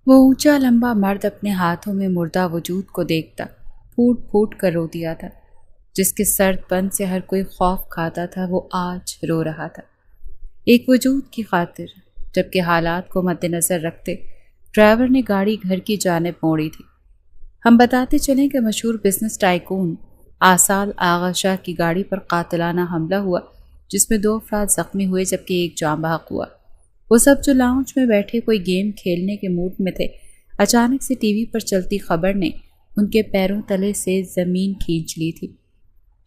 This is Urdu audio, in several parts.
وہ اونچا لمبا مرد اپنے ہاتھوں میں مردہ وجود کو دیکھتا پھوٹ پھوٹ کر رو دیا تھا۔ جس کے سرد پن سے ہر کوئی خوف کھاتا تھا وہ آج رو رہا تھا، ایک وجود کی خاطر۔ جبکہ حالات کو مد نظر رکھتے ڈرائیور نے گاڑی گھر کی جانب موڑی تھی۔ ہم بتاتے چلیں کہ مشہور بزنس ٹائکون آصال آغا شاہ کی گاڑی پر قاتلانہ حملہ ہوا، جس میں 2 افراد زخمی ہوئے جبکہ ایک جاں بحق ہوا۔ وہ سب جو لاؤنج میں بیٹھے کوئی گیم کھیلنے کے موڈ میں تھے، اچانک سے ٹی وی پر چلتی خبر نے ان کے پیروں تلے سے زمین کھینچ لی تھی۔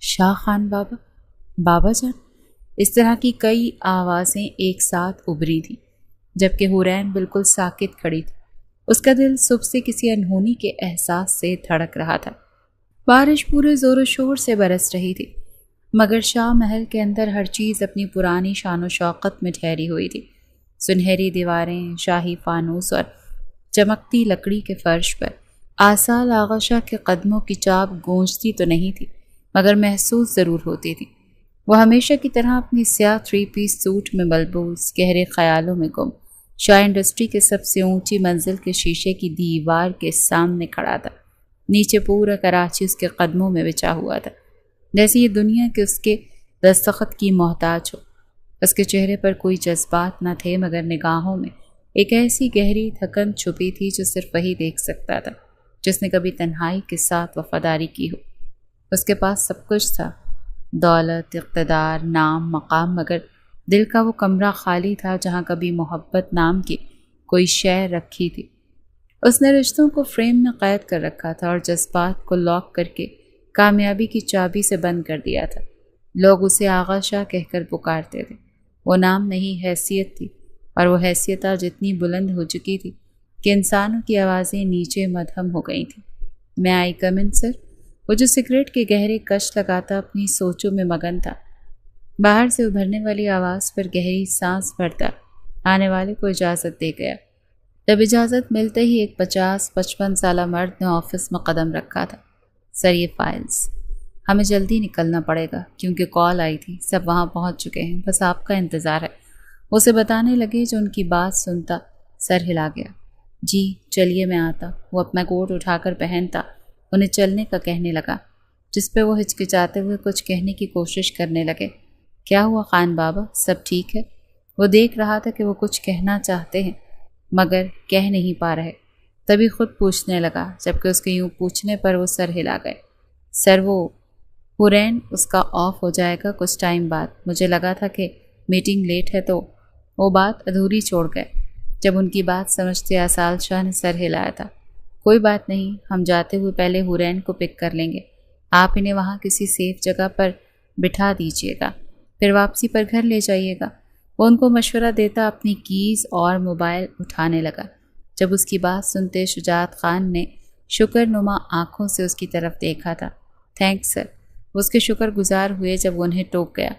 شاہ خان بابا، بابا جان، اس طرح کی کئی آوازیں ایک ساتھ ابھری تھیں، جبکہ حورین بالکل ساکت کھڑی تھی۔ اس کا دل صبح سے کسی انہونی کے احساس سے دھڑک رہا تھا۔ بارش پورے زور و شور سے برس رہی تھی، مگر شاہ محل کے اندر ہر چیز اپنی پرانی شان و شوقت میں ٹھہری ہوئی تھی۔ سنہری دیواریں، شاہی فانوس اور چمکتی لکڑی کے فرش پر آصال آغا شاہ کے قدموں کی چاپ گونجتی تو نہیں تھی، مگر محسوس ضرور ہوتی تھی۔ وہ ہمیشہ کی طرح اپنی سیاہ 3 پیس سوٹ میں ملبوس گہرے خیالوں میں گم شاہ انڈسٹری کے سب سے اونچی منزل کے شیشے کی دیوار کے سامنے کھڑا تھا۔ نیچے پورا کراچی اس کے قدموں میں بچھا ہوا تھا، جیسے یہ دنیا کے اس کے دستخط کی محتاج ہو۔ اس کے چہرے پر کوئی جذبات نہ تھے، مگر نگاہوں میں ایک ایسی گہری تھکن چھپی تھی جو صرف وہی دیکھ سکتا تھا جس نے کبھی تنہائی کے ساتھ وفاداری کی ہو۔ اس کے پاس سب کچھ تھا، دولت، اقتدار، نام، مقام، مگر دل کا وہ کمرہ خالی تھا جہاں کبھی محبت نام کی کوئی شے رکھی تھی۔ اس نے رشتوں کو فریم میں قید کر رکھا تھا اور جذبات کو لاک کر کے کامیابی کی چابی سے بند کر دیا تھا۔ لوگ اسے آغا شاہ کہہ کر پکارتے تھے۔ وہ نام نہیں، حیثیت تھی، اور وہ حیثیت آج اتنی بلند ہو چکی تھی کہ انسانوں کی آوازیں نیچے مدھم ہو گئی تھیں۔ میں آئی کم ان سر؟ وہ جو سگریٹ کے گہرے کش لگاتا اپنی سوچوں میں مگن تھا، باہر سے ابھرنے والی آواز پر گہری سانس بھرتا آنے والے کو اجازت دے گیا۔ جب اجازت ملتے ہی ایک 50-55 سالہ مرد نے آفس میں قدم رکھا تھا۔ سر، یہ فائلز، ہمیں جلدی نکلنا پڑے گا کیونکہ کال آئی تھی، سب وہاں پہنچ چکے ہیں، بس آپ کا انتظار ہے۔ وہ اسے بتانے لگے جو ان کی بات سنتا سر ہلا گیا۔ جی چلیے میں آتا۔ وہ اپنا کوٹ اٹھا کر پہنتا انہیں چلنے کا کہنے لگا، جس پہ وہ ہچکچاتے ہوئے کچھ کہنے کی کوشش کرنے لگے۔ کیا ہوا خان بابا، سب ٹھیک ہے؟ وہ دیکھ رہا تھا کہ وہ کچھ کہنا چاہتے ہیں مگر کہہ نہیں پا رہے، تبھی خود پوچھنے لگا، جبکہ اس کے یوں پوچھنے پر وہ سر ہلا گئے۔ سر، وہ حورین اس کا آف ہو جائے گا کچھ ٹائم بعد، مجھے لگا تھا کہ میٹنگ لیٹ ہے تو وہ بات ادھوری چھوڑ گئے۔ جب ان کی بات سمجھتے آصال شاہ نے سر ہلایا تھا۔ کوئی بات نہیں، ہم جاتے ہوئے پہلے حورین کو پک کر لیں گے، آپ انہیں وہاں کسی سیف جگہ پر بٹھا دیجیے گا، پھر واپسی پر گھر لے جائیے گا۔ وہ ان کو مشورہ دیتا اپنی کیز اور موبائل اٹھانے لگا۔ جب اس کی بات سنتے شجاعت خان نے شکر نما آنکھوں سے اس کی طرف دیکھا تھا۔ تھینکس سر، وہ اس کے شکر گزار ہوئے جب وہ انہیں ٹوک گیا۔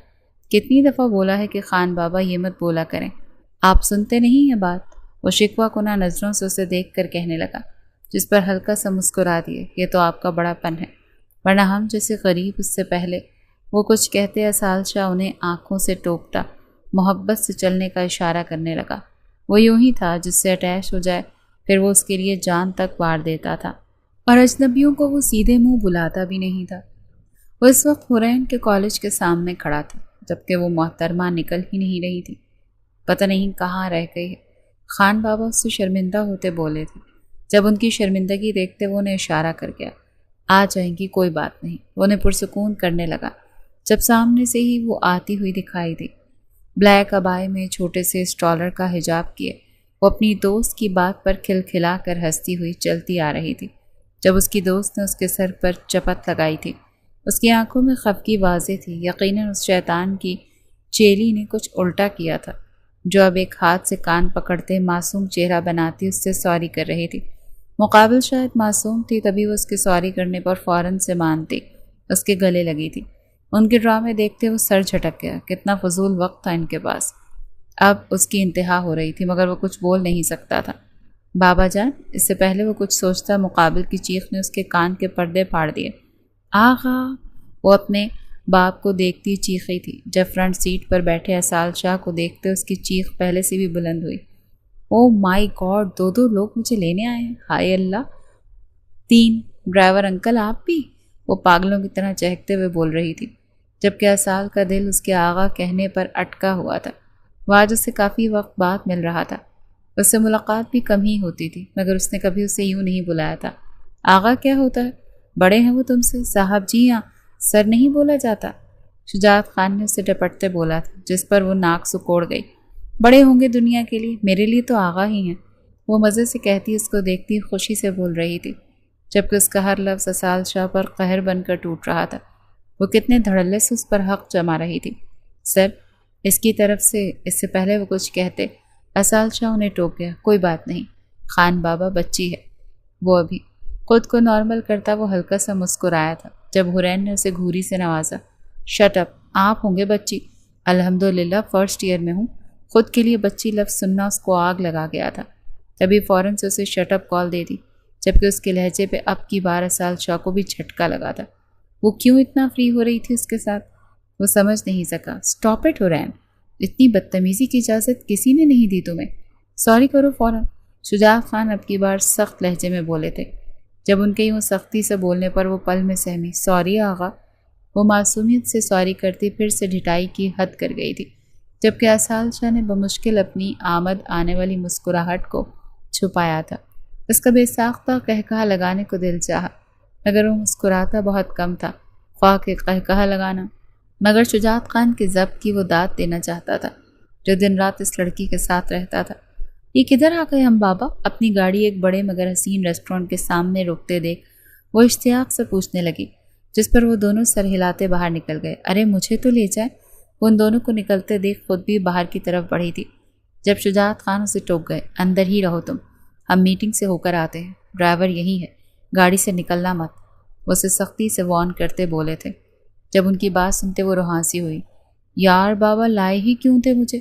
کتنی دفعہ بولا ہے کہ خان بابا یہ مت بولا کریں، آپ سنتے نہیں ہیں بات؟ وہ شکوہ کنہ نظروں سے اسے دیکھ کر کہنے لگا، جس پر ہلکا سا مسکرا دیے، یہ تو آپ کا بڑا پن ہے، ورنہ ہم جیسے غریب اس سے پہلے۔ وہ کچھ کہتے آصال شاہ انہیں آنکھوں سے ٹوکتا محبت سے چلنے کا اشارہ کرنے لگا۔ وہ یوں ہی تھا جس سے اٹیچ ہو جائے پھر وہ اس کے لیے جان تک وار دیتا تھا، اور اجنبیوں کو وہ سیدھے منہ بلاتا بھی نہیں تھا۔ وہ اس وقت حورین کے کالج کے سامنے کھڑا تھا، جبکہ وہ محترمہ نکل ہی نہیں رہی تھی۔ پتہ نہیں کہاں رہ گئی ہے۔ خان بابا اس سے شرمندہ ہوتے بولے تھے۔ جب ان کی شرمندگی دیکھتے وہ انہیں اشارہ کر گیا، آ جائیں گی، کوئی بات نہیں۔ وہ انہیں پرسکون کرنے لگا جب سامنے سے ہی وہ آتی ہوئی دکھائی دی، بلیک عبائے میں چھوٹے سے اسٹالر کا حجاب کیے۔ وہ اپنی دوست کی بات پر کھلکھلا کر ہنستی ہوئی چلتی آ رہی تھی، جب اس کی دوست نے اس کے سر پر چپت لگائی تھی۔ اس کی آنکھوں میں خفگی واضح تھی، یقیناً اس شیطان کی چیلی نے کچھ الٹا کیا تھا، جو اب ایک ہاتھ سے کان پکڑتے معصوم چہرہ بناتی اس سے سوری کر رہی تھی۔ مقابل شاید معصوم تھی، تبھی وہ اس کے سوری کرنے پر فوراً سے مانتی، اس کے گلے لگی تھی۔ ان کے ڈرامے دیکھتے وہ سر جھٹک گیا، کتنا فضول وقت تھا ان کے پاس۔ اب اس کی انتہا ہو رہی تھی مگر وہ کچھ بول نہیں سکتا تھا۔ بابا جان، اس سے پہلے وہ کچھ سوچتا مقابل کی چیخ نے اس کے کان کے پردے پھاڑ دیے۔ آغا! وہ اپنے باپ کو دیکھتی چیخی تھی۔ جب فرنٹ سیٹ پر بیٹھے آصال شاہ کو دیکھتے اس کی چیخ پہلے سے بھی بلند ہوئی۔ او مائی گاڈ، دو دو لوگ مجھے لینے آئے ہیں، ہائے اللہ! 3 ڈرائیور انکل آپ بھی؟ وہ پاگلوں کی طرح چہکتے ہوئے بول رہی تھی، جبکہ اسال کا دل اس کے آغا کہنے پر اٹکا ہوا تھا۔ وہ آج اسے کافی وقت بعد مل رہا تھا، اس سے ملاقات بھی کم ہی ہوتی تھی، مگر اس نے کبھی اسے یوں نہیں بلایا تھا۔ آغا کیا ہوتا ہے؟ بڑے ہیں وہ تم سے؟ صاحب جی ہاں، سر نہیں بولا جاتا؟ شجاعت خان نے اسے ڈپٹتے بولا تھا، جس پر وہ ناک سکوڑ گئی۔ بڑے ہوں گے دنیا کے لیے، میرے لیے تو آغا ہی ہیں، وہ مزے سے کہتی اس کو دیکھتی خوشی سے بول رہی تھی، جبکہ اس کا ہر لفظ اسال شاہ پر قہر بن کر ٹوٹ رہا تھا۔ وہ کتنے دھڑلے سے اس پر حق جما رہی تھی۔ سر، اس کی طرف سے، اس سے پہلے وہ کچھ کہتے، اسال شاہ انہیں ٹوک گیا۔ کوئی بات نہیں، خان بابا بچی ہے۔ وہ ابھی خود کو نارمل کرتا وہ ہلکا سا مسکرایا تھا جب حرین نے اسے گھوری سے نوازا۔ شٹ اپ، آپ ہوں گے بچی؟ الحمدللہ فرسٹ ایئر میں ہوں۔ خود کے لیے بچی لفظ سننا اس کو آگ لگا گیا تھا، تبھی فوراً سے اسے شٹ اپ کال دے دی، جبکہ اس کے لہجے پہ اب کی بار اسال شاہ کو بھی جھٹکا لگا تھا۔ وہ کیوں اتنا فری ہو رہی تھی اس کے ساتھ؟ وہ سمجھ نہیں سکا۔ اسٹاپ اٹ حرین، اتنی بدتمیزی کی اجازت کسی نے نہیں دی تمہیں۔ سوری کرو فوراً۔ شجاعت خان اب کی بار سخت لہجے میں بولے تھے، جب ان کے یوں سختی سے بولنے پر وہ پل میں سہمی۔ سوری آغا۔ وہ معصومیت سے سوری کرتی پھر سے ڈھٹائی کی حد کر گئی تھی، جبکہ اسال شاہ نے بمشکل اپنی آمد آنے والی مسکراہٹ کو چھپایا تھا۔ اس کا بے ساختہ قہقہا لگانے کو دل چاہا، مگر وہ مسکراتا بہت کم تھا، خواہ کہ قہقہا لگانا۔ مگر شجاعت خان کی ضبط کی وہ داد دینا چاہتا تھا جو دن رات اس لڑکی کے ساتھ رہتا تھا۔ یہ کدھر آ گئے ہم بابا؟ اپنی گاڑی ایک بڑے مگر حسین ریسٹورینٹ کے سامنے روکتے دیکھ وہ اشتیاق سے پوچھنے لگی، جس پر وہ دونوں سر ہلاتے باہر نکل گئے۔ ارے مجھے تو لے جائے۔ وہ ان دونوں کو نکلتے دیکھ خود بھی باہر کی طرف بڑھی تھی، جب شجاعت خان اسے ٹوک گئے۔ اندر ہی رہو تم، ہم میٹنگ سے ہو کر آتے ہیں، ڈرائیور یہی ہے، گاڑی سے نکلنا مت، وہ اسے سختی سے وارن کرتے بولے تھے۔ جب ان کی بات سنتے وہ روحانسی ہوئی۔ یار بابا لائے ہی کیوں تھے مجھے؟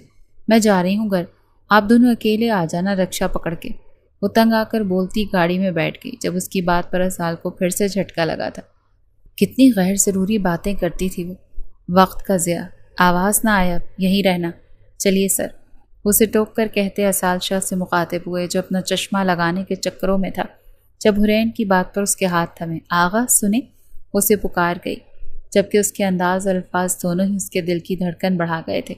میں جا رہی ہوں گھر، آپ دونوں اکیلے آ جانا رکشا پکڑ کے۔ وہ تنگ آ کر بولتی گاڑی میں بیٹھ گئی، جب اس کی بات پر اسال کو پھر سے جھٹکا لگا تھا۔ کتنی غیر ضروری باتیں کرتی تھی وہ، وقت کا ضیاع۔ آواز نہ آیا، یہیں رہنا۔ چلیے سر، اسے ٹوک کر کہتے اسال شاہ سے مخاطب ہوئے جو اپنا چشمہ لگانے کے چکروں میں تھا، جب حرین کی بات پر اس کے ہاتھ تھمے۔ آغا سنیں، اسے پکار گئی، جبکہ اس کے انداز اور الفاظ دونوں ہی اس کے دل کی دھڑکن بڑھا گئے تھے۔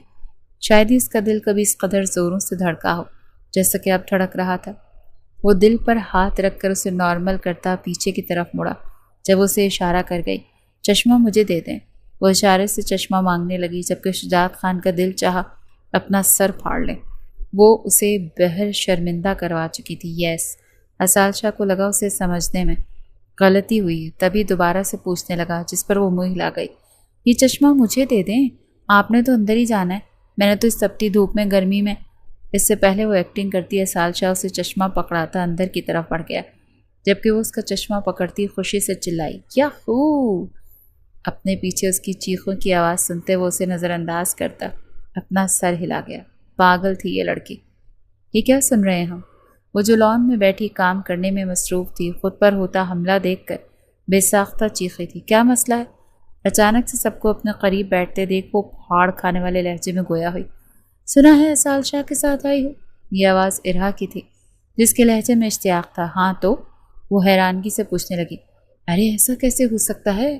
شاید ہی اس کا دل کبھی اس قدر زوروں سے دھڑکا ہو جیسا کہ اب دھڑک رہا تھا۔ وہ دل پر ہاتھ رکھ کر اسے نارمل کرتا پیچھے کی طرف مڑا، جب اسے اشارہ کر گئی، چشمہ مجھے دے دیں۔ وہ اشارے سے چشمہ مانگنے لگی، جبکہ شجاعت خان کا دل چاہا اپنا سر پھاڑ لے۔ وہ اسے بہر شرمندہ کروا چکی تھی۔ یس، اسال شاہ کو لگا اسے سمجھنے میں غلطی ہوئی ہے، تبھی دوبارہ سے پوچھنے لگا، جس پر وہ منہ ہلا گئی۔ یہ چشمہ مجھے دے دیں، آپ نے تو اندر ہی جانا ہے، میں نے تو اس تپتی دھوپ میں گرمی میں۔ اس سے پہلے وہ ایکٹنگ کرتی اسال شاہ اسے چشمہ پکڑاتا اندر کی طرف بڑھ گیا، جبکہ وہ اس کا چشمہ پکڑتی خوشی سے چلائی، یاہو! اپنے پیچھے اس کی چیخوں کی آواز سنتے وہ اسے نظر انداز کرتا اپنا سر ہلا گیا۔ پاگل تھی یہ لڑکی۔ یہ کیا سن رہے ہیں ہم؟ وہ جو لان میں بیٹھی کام کرنے میں مصروف تھی، خود پر ہوتا حملہ دیکھ کر بے ساختہ چیخی تھی۔ کیا مسئلہ ہے؟ اچانک سے سب کو اپنے قریب بیٹھتے دیکھ وہ پھاڑ کھانے والے لہجے میں گویا ہوئی۔ سنا ہے اسال شاہ کے ساتھ آئی ہو؟ یہ آواز ارہا کی تھی، جس کے لہجے میں اشتیاق تھا۔ ہاں تو؟ وہ حیرانگی سے پوچھنے لگی۔ ارے ایسا کیسے ہو سکتا ہے؟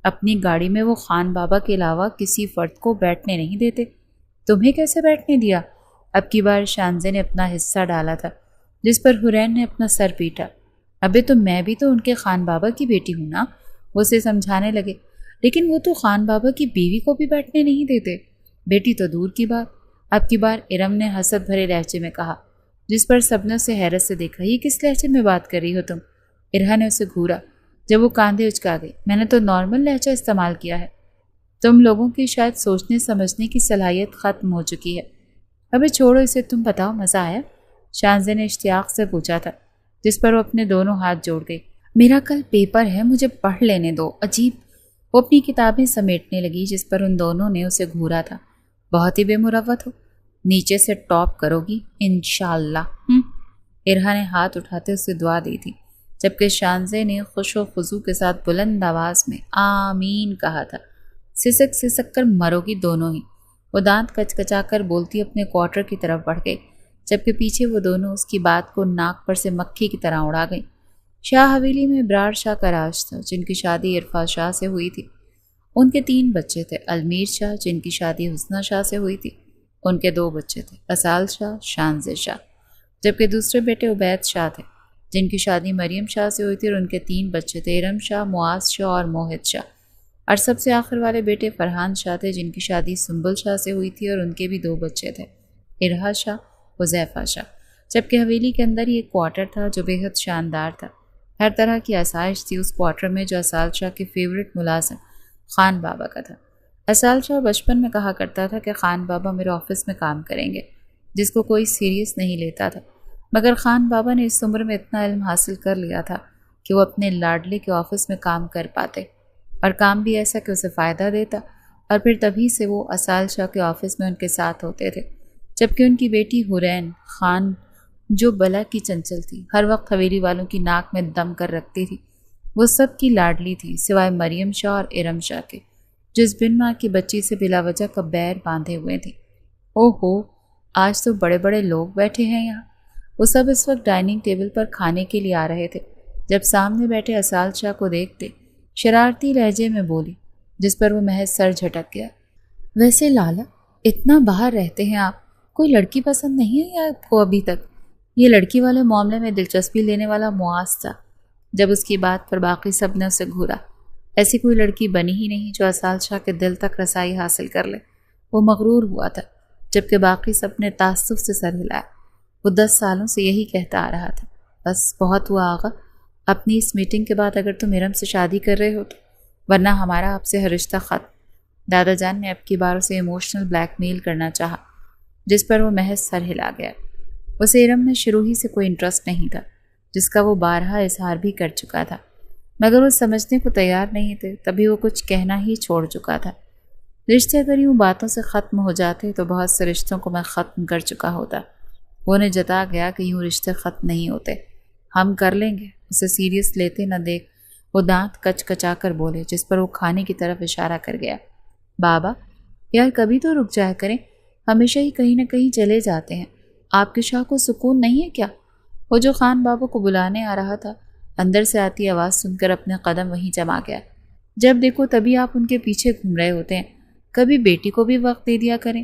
اپنی گاڑی میں وہ خان بابا کے علاوہ کسی فرد کو بیٹھنے نہیں دیتے، تمہیں کیسے بیٹھنے دیا؟ اب کی بار شانزے نے اپنا حصہ ڈالا تھا، جس پر حرین نے اپنا سر پیٹا۔ ابے تو میں بھی تو ان کے خان بابا کی بیٹی ہوں نا، وہ اسے سمجھانے لگے۔ لیکن وہ تو خان بابا کی بیوی کو بھی بیٹھنے نہیں دیتے، بیٹی تو دور کی بات۔ اب کی بار ارم نے حسد بھرے لہجے میں کہا، جس پر سب نے اسے حیرت سے دیکھا۔ یہ کس لہجے میں بات کر رہی ہو تم؟ ارہا نے اسے گھورا، جب وہ کاندھے اچکا گئی۔ میں نے تو نارمل لہجہ استعمال کیا ہے، تم لوگوں کی شاید سوچنے سمجھنے کی صلاحیت ختم ہو چکی ہے۔ ابھی چھوڑو اسے، تم بتاؤ مزہ آیا؟ شانزے نے اشتیاق سے پوچھا تھا، جس پر وہ اپنے دونوں ہاتھ جوڑ گئی۔ میرا کل پیپر ہے، مجھے پڑھ لینے دو۔ عجیب، وہ اپنی کتابیں سمیٹنے لگی، جس پر ان دونوں نے اسے گھورا تھا۔ بہت ہی بے مروت ہو، نیچے سے ٹاپ کرو گی انشاءاللہ۔ ارہا نے ہاتھ اٹھاتے اسے دعا دی تھی، جبکہ شانزے نے خوش و خضوع کے ساتھ بلند آواز میں آمین کہا تھا۔ سسک سسک کر مرو گی دونوں ہی، وہ دانت کچ کچا کر بولتی اپنے کوارٹر کی طرف بڑھ گئی، جبکہ پیچھے وہ دونوں اس کی بات کو ناک پر سے مکھی کی طرح اڑا گئیں۔ شاہ حویلی میں ابرار شاہ کا راج تھا، جن کی شادی عرفا شاہ سے ہوئی تھی۔ ان کے 3 بچے تھے، المیر شاہ جن کی شادی حسنہ شاہ سے ہوئی تھی، ان کے 2 بچے تھے، اسال شاہ، شانزے شاہ، جبکہ دوسرے بیٹے عبید شاہ تھے جن کی شادی مریم شاہ سے ہوئی تھی، اور ان کے 3 بچے تھے، ارم شاہ، معاذ شاہ اور موہد شاہ، اور سب سے آخر والے بیٹے فرحان شاہ تھے جن کی شادی سنبل شاہ سے ہوئی تھی، اور ان کے بھی 2 بچے تھے، ارحا شاہ، حذیفہ شاہ۔ جبکہ حویلی کے اندر ہی ایک کوارٹر تھا جو بے حد شاندار تھا، ہر طرح کی آسائش تھی اس کوارٹر میں، جو اسال شاہ کے فیورٹ ملازم خان بابا کا تھا۔ اسال شاہ بچپن میں کہا کرتا تھا کہ خان بابا میرے آفس میں کام کریں گے، جس کو کوئی سیریس نہیں لیتا تھا، مگر خان بابا نے اس عمر میں اتنا علم حاصل کر لیا تھا کہ وہ اپنے لاڈلے کے آفس میں کام کر پاتے، اور کام بھی ایسا کہ اسے فائدہ دیتا، اور پھر تبھی سے وہ اسال شاہ کے آفس میں ان کے ساتھ ہوتے تھے۔ جبکہ ان کی بیٹی حرین خان جو بلا کی چنچل تھی، ہر وقت حویلی والوں کی ناک میں دم کر رکھتی تھی، وہ سب کی لاڈلی تھی سوائے مریم شاہ اور ارم شاہ کے، جو اس بن ماں کی بچی سے بلا وجہ کا بیر باندھے ہوئے تھی۔ او ہو، آج تو بڑے بڑے لوگ بیٹھے ہیں یہاں۔ وہ سب اس وقت ڈائننگ ٹیبل پر کھانے کے لیے آ رہے تھے، جب سامنے بیٹھے اسال شاہ کو دیکھتے شرارتی لہجے میں بولی، جس پر وہ محض سر جھٹک گیا۔ ویسے لالا، اتنا باہر رہتے ہیں آپ، کوئی لڑکی پسند نہیں ہے یا آپ کو ابھی تک؟ یہ لڑکی والے معاملے میں دلچسپی لینے والا معاذ تھا۔ جب اس کی بات پر باقی سب نے اسے گھورا۔ ایسی کوئی لڑکی بنی ہی نہیں جو اسال شاہ کے دل تک رسائی حاصل کر لے۔ وہ مغرور ہوا تھا، جبکہ باقی سب نے تعصب سے سر ہلایا۔ وہ 10 سالوں سے یہی کہتا آ رہا تھا، بس بہت ہوا آغا، اپنی اس میٹنگ کے بعد اگر تم ارم سے شادی کر رہے ہو تو، ورنہ ہمارا آپ سے ہر رشتہ ختم۔ دادا جان نے اب کی بار اسے ایموشنل بلیک میل کرنا چاہا، جس پر وہ محض سر ہلا گیا۔ اسے ارم میں شروع ہی سے کوئی انٹرسٹ نہیں تھا، جس کا وہ بارہا اظہار بھی کر چکا تھا، مگر وہ سمجھنے کو تیار نہیں تھے، تبھی وہ کچھ کہنا ہی چھوڑ چکا تھا۔ رشتے اگر یوں باتوں سے ختم ہو جاتے تو بہت سے رشتوں کو میں ختم کر چکا ہوتا۔ وہ انہیں جتا گیا کہ یوں رشتے ختم نہیں ہوتے، ہم کر لیں گے۔ اسے سیریس لیتے نہ دیکھ وہ دانت کچ کچا کر بولے، جس پر وہ کھانے کی طرف اشارہ کر گیا۔ بابا یار، کبھی تو رک جایا کریں، ہمیشہ ہی کہیں نہ کہیں چلے جاتے ہیں۔ آپ کے شاہ کو سکون نہیں ہے کیا؟ وہ جو خان بابا کو بلانے آ رہا تھا، اندر سے آتی آواز سن کر اپنے قدم وہیں جما گیا۔ جب دیکھو تبھی آپ ان کے پیچھے گھوم رہے ہوتے ہیں، کبھی بیٹی کو بھی وقت دے دیا کریں۔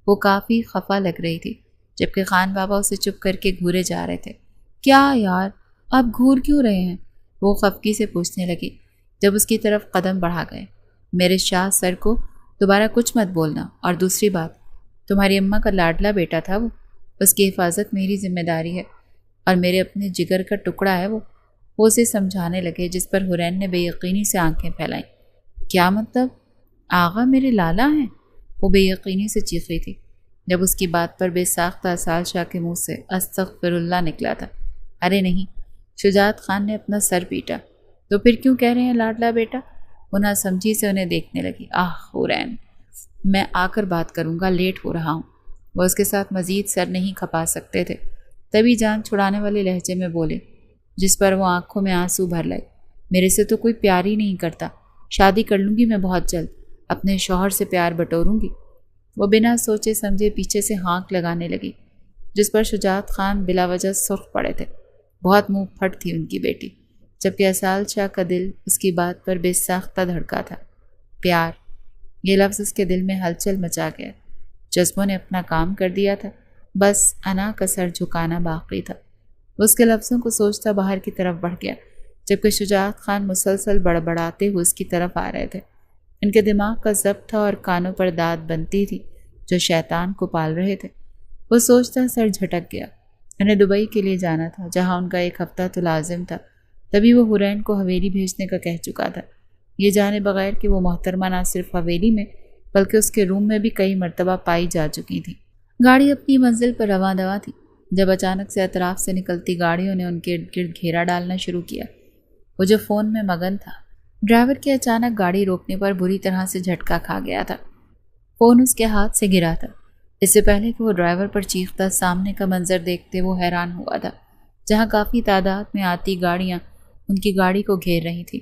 وہ کافی خفا لگ رہی تھی، جبکہ خان بابا اسے چپ کر کے گھورے جا رہے تھے۔ کیا یار، آپ گھور کیوں رہے ہیں؟ وہ خفگی سے پوچھنے لگی، جب اس کی طرف قدم بڑھا گئے۔ میرے شاہ سر کو دوبارہ کچھ مت بولنا، اور دوسری بات، تمہاری اماں کا لاڈلا بیٹا تھا وہ، اس کی حفاظت میری ذمہ داری ہے، اور میرے اپنے جگر کا ٹکڑا ہے وہ اسے سمجھانے لگے، جس پر حرین نے بے یقینی سے آنکھیں پھیلائیں۔ کیا مطلب؟ آغا میرے لالا ہیں؟ وہ بے یقینی سے چیخی تھی، جب اس کی بات پر بے ساختہ اسال شاہ کے منہ سے استغفر اللہ نکلا تھا۔ ارے نہیں، شجاعت خان نے اپنا سر پیٹا۔ تو پھر کیوں کہہ رہے ہیں لاڈلا بیٹا؟ وہ ناسمجھی سے انہیں دیکھنے لگی۔ حرین، میں آ کر بات کروں گا، لیٹ ہو رہا ہوں۔ وہ اس کے ساتھ مزید سر نہیں کھپا سکتے تھے، تبھی جان چھڑانے والے لہجے میں بولے، جس پر وہ آنکھوں میں آنسو بھر لائے۔ میرے سے تو کوئی پیار ہی نہیں کرتا، شادی کر لوں گی میں بہت جلد، اپنے شوہر سے پیار بٹوروں گی۔ وہ بنا سوچے سمجھے پیچھے سے ہانک لگانے لگی، جس پر شجاعت خان بلا وجہ سرخ پڑے تھے۔ بہت منہ پھٹ تھی ان کی بیٹی، جبکہ اسال شاہ کا دل اس کی بات پر بے ساختہ دھڑکا تھا۔ پیار، یہ لفظ اس کے دل میں ہلچل مچا گیا۔ جذبوں نے اپنا کام کر دیا تھا، بس انا کا سر جھکانا باقی تھا۔ اس کے لفظوں کو سوچتا باہر کی طرف بڑھ گیا، جبکہ شجاعت خان مسلسل بڑبڑاتے ہوئے اس کی طرف آ رہے تھے۔ ان کے دماغ کا ضبط تھا اور کانوں پر داد بنتی تھی جو شیطان کو پال رہے تھے۔ وہ سوچتا سر جھٹک گیا۔ انہیں دبئی کے لیے جانا تھا، جہاں ان کا 1 ہفتہ تو لازم تھا، تبھی وہ حرین کو حویلی بھیجنے کا کہہ چکا تھا، یہ جانے بغیر کہ وہ محترمہ نہ صرف حویلی میں بلکہ اس کے روم میں بھی کئی مرتبہ پائی جا چکی تھی۔ گاڑی اپنی منزل پر رواں دواں تھی، جب اچانک سے اطراف سے نکلتی گاڑیوں نے ان کے ارد گرد گھیرا ڈالنا شروع کیا۔ وہ جو فون میں مگن تھا، ڈرائیور کے اچانک گاڑی روکنے پر بری طرح سے جھٹکا کھا گیا تھا۔ فون اس کے ہاتھ سے گرا تھا۔ اس سے پہلے کہ وہ ڈرائیور پر چیختا سامنے کا منظر دیکھتے وہ حیران ہوا تھا، جہاں کافی تعداد میں آتی گاڑیاں ان کی گاڑی کو گھیر رہی تھیں۔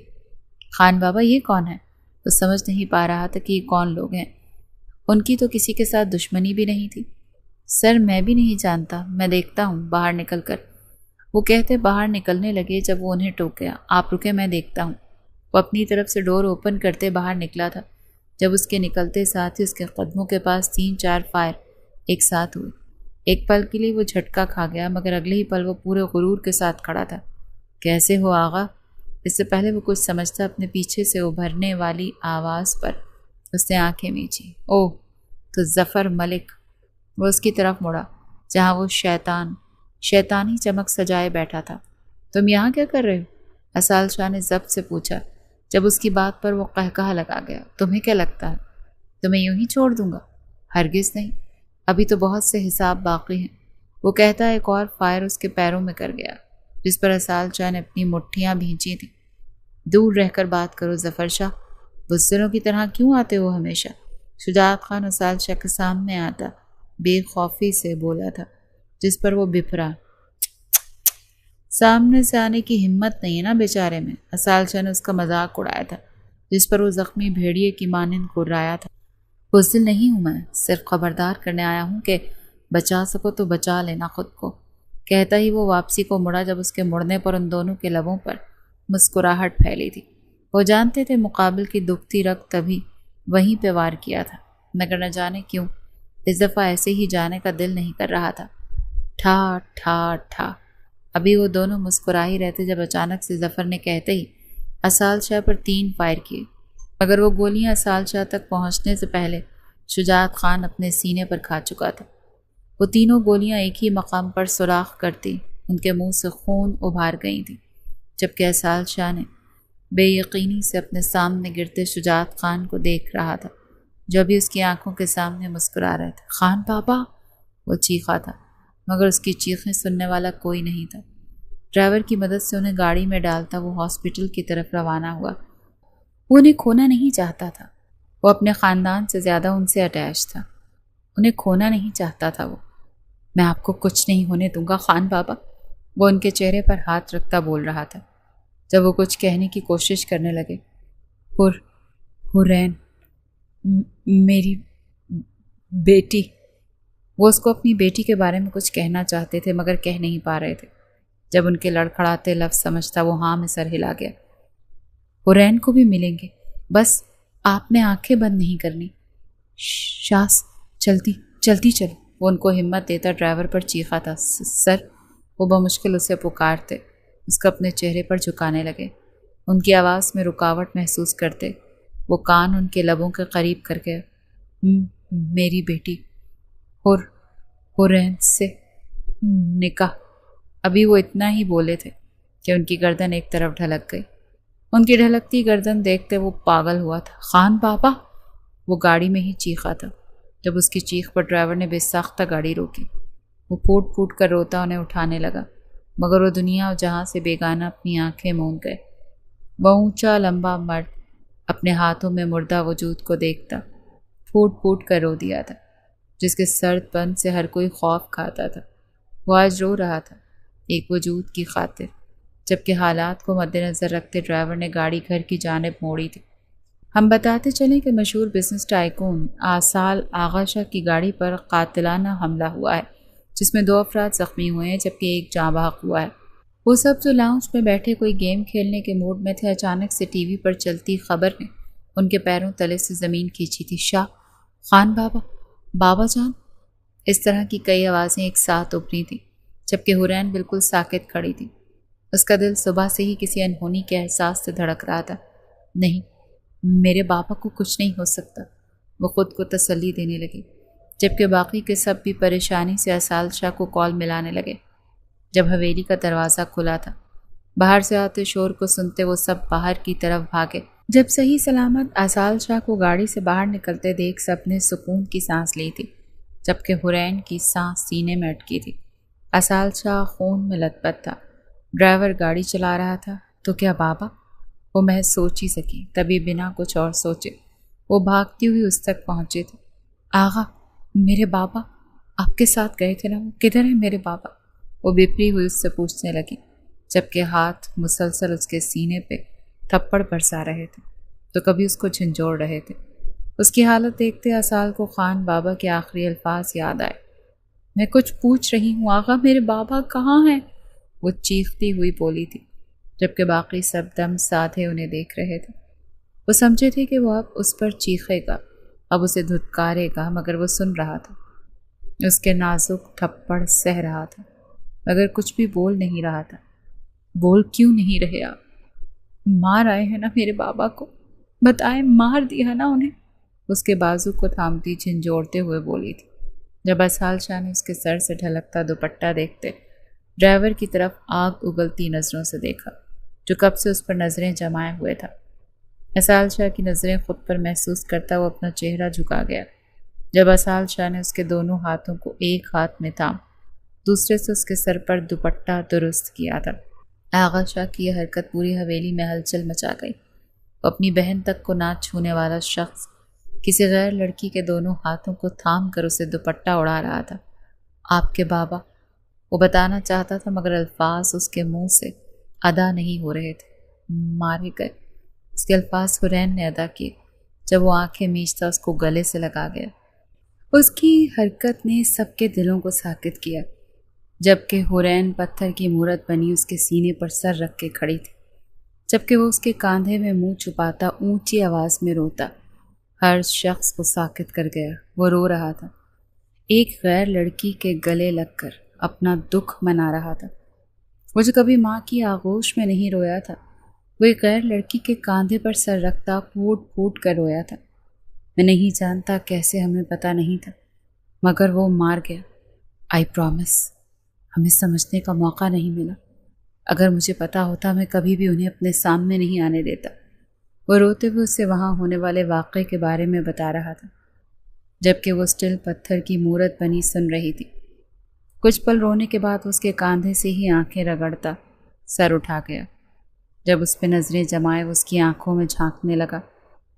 خان بابا، یہ کون ہے؟ وہ سمجھ نہیں پا رہا تھا کہ یہ کون لوگ ہیں۔ ان کی تو کسی کے ساتھ دشمنی بھی نہیں تھی۔ سر میں بھی نہیں جانتا، میں دیکھتا ہوں باہر نکل کر، وہ کہتے باہر نکلنے لگے جب وہ انہیں ٹوک گیا۔ آپ رکے، میں دیکھتا ہوں۔ وہ اپنی طرف سے ڈور اوپن کرتے باہر نکلا تھا جب اس کے نکلتے ساتھ ہی اس کے قدموں کے پاس 3-4 فائر ایک ساتھ ہوئے۔ ایک پل کے لیے وہ جھٹکا کھا گیا، مگر اگلے ہی پل وہ پورے غرور کے ساتھ کھڑا تھا۔ کیسے ہو آغا؟ اس سے پہلے وہ کچھ سمجھتا اپنے پیچھے سے ابھرنے والی آواز پر اس نے آنکھیں میچی۔ اوہ، تو ظفر ملک۔ وہ اس کی طرف مڑا جہاں وہ شیطانی چمک سجائے بیٹھا تھا۔ تم یہاں کیا کر رہے ہو؟ اسال شاہ نے ضبط سے پوچھا جب اس کی بات پر وہ قہقہہ لگا گیا۔ تمہیں کیا لگتا ہے تمہیں یوں ہی چھوڑ دوں گا؟ ہرگز نہیں، ابھی تو بہت سے حساب باقی ہیں، وہ کہتا ایک اور فائر اس کے پیروں میں کر گیا جس پر اسال شاہ نے اپنی مٹھیاں بھینچی تھیں۔ دور رہ کر بات کرو ظفر شاہ، بزدلوں کی طرح کیوں آتے ہو ہمیشہ؟ شجاعت خان اسال شاہ کے سامنے آتا بے خوفی سے بولا تھا، جس پر وہ بپھرا۔ سامنے سے آنے کی ہمت نہیں ہے نا بیچارے میں، اسال شاہ نے اس کا مذاق اڑایا تھا، جس پر وہ زخمی بھیڑیے کی مانند گرایا تھا۔ بزدل نہیں ہوں میں، صرف خبردار کرنے آیا ہوں کہ بچا سکو تو بچا لینا خود کو۔ کہتا ہی وہ واپسی کو مڑا جب اس کے مڑنے پر ان دونوں کے لبوں پر مسکراہٹ پھیلی تھی۔ وہ جانتے تھے مقابل کی دکھتی رگ تبھی وہیں پہ وار کیا تھا، مگر نہ جانے کیوں اس دفعہ ایسے ہی جانے کا دل نہیں کر رہا تھا۔ ٹھا ٹھا ٹھا، ابھی وہ دونوں مسکرا ہی رہتے جب اچانک سے ظفر نے کہتے ہی اسال شاہ پر 3 فائر کیے، مگر وہ گولیاں اسال شاہ تک پہنچنے سے پہلے شجاعت خان اپنے سینے پر کھا چکا تھا۔ وہ تینوں گولیاں ایک ہی مقام پر سوراخ کرتی ان کے منہ سے خون ابھار گئی تھیں، جبکہ اسال شاہ نے بے یقینی سے اپنے سامنے گرتے شجاعت خان کو دیکھ رہا تھا، جو بھی اس کی آنکھوں کے سامنے مسکرا رہے تھے۔ خان بابا، وہ چیخا تھا، مگر اس کی چیخیں سننے والا کوئی نہیں تھا۔ ڈرائیور کی مدد سے انہیں گاڑی میں ڈالتا وہ ہاسپٹل کی طرف روانہ ہوا۔ وہ انہیں کھونا نہیں چاہتا تھا، وہ اپنے خاندان سے زیادہ ان سے اٹیچ تھا، انہیں کھونا نہیں چاہتا تھا وہ۔ میں آپ کو کچھ نہیں ہونے دوں گا خان بابا، وہ ان کے چہرے پر ہاتھ رکھتا بول رہا تھا۔ جب وہ کچھ کہنے کی کوشش کرنے لگے، حرین، میری بیٹی، وہ اس کو اپنی بیٹی کے بارے میں کچھ کہنا چاہتے تھے مگر کہہ نہیں پا رہے تھے۔ جب ان کے لڑکھڑاتے لفظ سمجھتا وہ ہاں میں سر ہلا گیا۔ حرین کو بھی ملیں گے، بس آپ نے آنکھیں بند نہیں کرنی۔ شاس، چلتی چلو، وہ ان کو ہمت دیتا ڈرائیور پر چیخا تھا۔ سر، وہ بمشکل اسے پکارتے، اس کو اپنے چہرے پر جھکانے لگے۔ ان کی آواز میں رکاوٹ محسوس کرتے وہ کان ان کے لبوں کے قریب کر گئے۔ میری بیٹی حرین سے نکاح۔ ابھی وہ اتنا ہی بولے تھے کہ ان کی گردن ایک طرف ڈھلک گئی۔ ان کی ڈھلکتی گردن دیکھتے وہ پاگل ہوا تھا۔ خان بابا، وہ گاڑی میں ہی چیخا تھا جب اس کی چیخ پر ڈرائیور نے بے ساختہ گاڑی روکی۔ وہ پھوٹ پھوٹ کر روتا انہیں اٹھانے لگا، مگر وہ دنیا اور جہاں سے بیگانہ اپنی آنکھیں موند گئے۔ وہ اونچا لمبا مرد اپنے ہاتھوں میں مردہ وجود کو دیکھتا پھوٹ پھوٹ کر رو دیا تھا، جس کے سرد پن سے ہر کوئی خوف کھاتا تھا۔ وہ آج رو رہا تھا ایک وجود کی خاطر، جبکہ حالات کو مد نظر رکھتے ڈرائیور نے گاڑی گھر کی جانب موڑی تھی۔ ہم بتاتے چلیں کہ مشہور بزنس ٹائکون آصال آغا شاہ کی گاڑی پر قاتلانہ حملہ ہوا ہے، جس میں 2 افراد زخمی ہوئے ہیں جبکہ ایک جاں بحق ہوا ہے۔ وہ سب جو لاؤنج میں بیٹھے کوئی گیم کھیلنے کے موڈ میں تھے، اچانک سے ٹی وی پر چلتی خبر نے ان کے پیروں تلے سے زمین کھینچی تھی۔ شاہ، خان بابا، بابا جان، اس طرح کی کئی آوازیں ایک ساتھ ابھری تھیں، جبکہ حرین بالکل ساکت کھڑی تھی۔ اس کا دل صبح سے ہی کسی انہونی کے احساس سے دھڑک رہا تھا۔ نہیں، میرے بابا کو کچھ نہیں ہو سکتا، وہ خود کو تسلی دینے لگی، جبکہ باقی کے سب بھی پریشانی سے اسال شاہ کو کال ملانے لگے۔ جب حویلی کا دروازہ کھلا تھا، باہر سے آتے شور کو سنتے وہ سب باہر کی طرف بھاگے۔ جب صحیح سلامت اسال شاہ کو گاڑی سے باہر نکلتے دیکھ سب نے سکون کی سانس لی تھی، جبکہ حرین کی سانس سینے میں اٹکی تھی۔ اسال شاہ خون میں لت پت تھا۔ ڈرائیور گاڑی چلا رہا تھا تو کیا بابا؟ وہ محض سوچ ہی سکی، تبھی بنا کچھ اور سوچے وہ بھاگتی ہوئی اس تک پہنچے تھے۔ آغا، میرے بابا آپ کے ساتھ گئے تھے نا، وہ کدھر ہے میرے بابا؟ وہ بپری ہوئی اس سے پوچھنے لگی، جبکہ ہاتھ مسلسل اس کے سینے پہ تھپڑ برسا رہے تھے تو کبھی اس کو جھنجھوڑ رہے تھے۔ اس کی حالت دیکھتے اسال کو خان بابا کے آخری الفاظ یاد آئے۔ میں کچھ پوچھ رہی ہوں آغا، میرے بابا کہاں ہیں؟ وہ چیختی ہوئی بولی تھی، جبکہ باقی سب دم سادھے انہیں دیکھ رہے تھے۔ وہ سمجھے تھے کہ وہ اب اس پر چیخے گا، اب اسے دھتکارے گا، مگر وہ سن رہا تھا۔ اس کے نازک تھپڑ سہ رہا تھا، مگر کچھ بھی بول نہیں رہا تھا۔ بول کیوں نہیں رہے آپ؟ مار آئے ہیں نا میرے بابا کو، بتائیں، مار دیا نا انہیں؟ اس کے بازو کو تھامتی جھنجھوڑتے ہوئے بولی تھی، جب اسحال شاہ نے اس کے سر سے ڈھلکتا دوپٹہ دیکھتے ڈرائیور کی طرف آگ اگلتی نظروں سے دیکھا، جو کب سے اس پر نظریں جمائے ہوئے تھا۔ اسحال شاہ کی نظریں خود پر محسوس کرتا وہ اپنا چہرہ جھکا گیا، جب اسحال شاہ نے اس کے دونوں ہاتھوں کو ایک ہاتھ میں تھام دوسرے سے اس کے سر پر دوپٹہ درست کیا تھا۔ آغا شاہ کی یہ حرکت پوری حویلی میں ہلچل مچا گئی۔ وہ اپنی بہن تک کو نہ چھونے والا شخص کسی غیر لڑکی کے دونوں ہاتھوں کو تھام کر اسے دوپٹہ اڑا رہا تھا۔ آپ کے بابا، وہ بتانا چاہتا تھا مگر الفاظ اس کے منہ سے ادا نہیں ہو رہے تھے۔ مارے گئے، اس کے الفاظ حرین نے ادا کیے جب وہ آنکھیں میچتا اس کو گلے سے لگا گیا۔ اس کی حرکت نے سب کے دلوں کو ساکت کیا، جبکہ حرین پتھر کی مورت بنی اس کے سینے پر سر رکھ کے کھڑی تھی، جبکہ وہ اس کے کاندھے میں منہ چھپاتا اونچی آواز میں روتا۔ ہر شخص کو ساکت کر گیا۔ وہ رو رہا تھا، ایک غیر لڑکی کے گلے لگ کر اپنا دکھ منا رہا تھا۔ وہ جو کبھی ماں کی آغوش میں نہیں رویا تھا، وہ ایک غیر لڑکی کے کاندھے پر سر رکھتا پھوٹ پھوٹ کر رویا تھا۔ میں نہیں جانتا کیسے، ہمیں پتہ نہیں تھا، مگر وہ مار گیا۔ آئی پرومس، ہمیں سمجھنے کا موقع نہیں ملا۔ اگر مجھے پتہ ہوتا میں کبھی بھی انہیں اپنے سامنے نہیں آنے دیتا۔ وہ روتے ہوئے اسے وہاں ہونے والے واقعے کے بارے میں بتا رہا تھا، جبکہ وہ اسٹل پتھر کی مورت بنی سن رہی تھی۔ کچھ پل رونے کے بعد اس کے کاندھے سے ہی آنکھیں رگڑتا سر اٹھا گیا۔ جب اس پہ نظریں جمائے اس کی آنکھوں میں جھانکنے لگا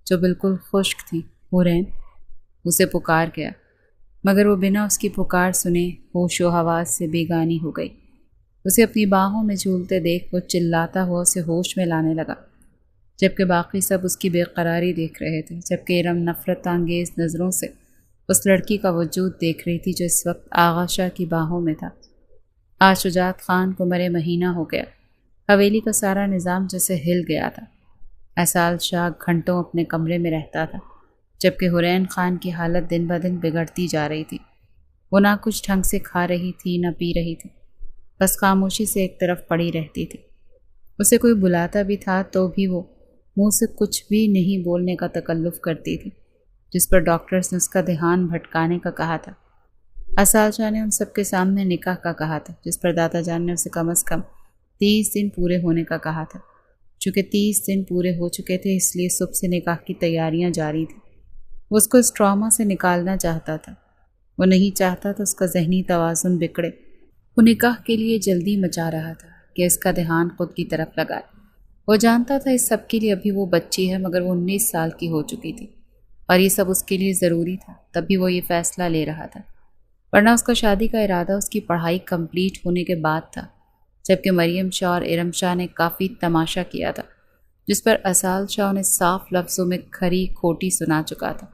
جو بالکل خشک تھی۔ حرین، اسے پکار گیا، مگر وہ بنا اس کی پکار سنے ہوش و حواس سے بیگانی ہو گئی۔ اسے اپنی باہوں میں جھولتے دیکھ وہ چلاتا ہوا اسے ہوش میں لانے لگا، جبکہ باقی سب اس کی بے قراری دیکھ رہے تھے، جبکہ ارم نفرت انگیز نظروں سے اس لڑکی کا وجود دیکھ رہی تھی جو اس وقت آغا شاہ کی باہوں میں تھا۔ آج شجاعت خان کو مرے مہینہ ہو گیا۔ حویلی کا سارا نظام جیسے ہل گیا تھا۔ اسحال شاہ گھنٹوں اپنے کمرے میں رہتا تھا، جبکہ حرین خان کی حالت دن بدن بگڑتی جا رہی تھی۔ وہ نہ کچھ ڈھنگ سے کھا رہی تھی نہ پی رہی تھی، بس خاموشی سے ایک طرف پڑی رہتی تھی۔ اسے کوئی بلاتا بھی تھا تو بھی وہ منہ سے کچھ بھی نہیں بولنے کا تکلف کرتی تھی، جس پر ڈاکٹرز نے اس کا دھیان بھٹکانے کا کہا تھا۔ اسحال شاہ نے ان سب کے سامنے نکاح کا کہا تھا، جس پر دادا جان نے اسے کم از کم 30 دن پورے ہونے کا کہا تھا۔ چونکہ 30 دن پورے ہو چکے تھے، اس لیے صبح سے نکاح کی تیاریاں جاری تھیں۔ وہ اس کو اس ٹراما سے نکالنا چاہتا تھا۔ وہ نہیں چاہتا تھا اس کا ذہنی توازن بگڑے۔ وہ نکاح کے لیے جلدی مچا رہا تھا کہ اس کا دھیان خود کی طرف لگائے۔ وہ جانتا تھا اس سب کے لیے ابھی وہ بچی ہے، مگر وہ 19 سال کی ہو چکی تھی اور یہ سب اس کے لیے ضروری تھا، تب بھی وہ یہ فیصلہ لے رہا تھا، ورنہ اس کا شادی کا ارادہ اس کی پڑھائی کمپلیٹ ہونے کے بعد تھا، جبکہ مریم شاہ اور ارم شاہ نے کافی تماشا کیا تھا، جس پر اسحال شاہ انہیں صاف لفظوں میں کھری کھوٹی سنا چکا تھا۔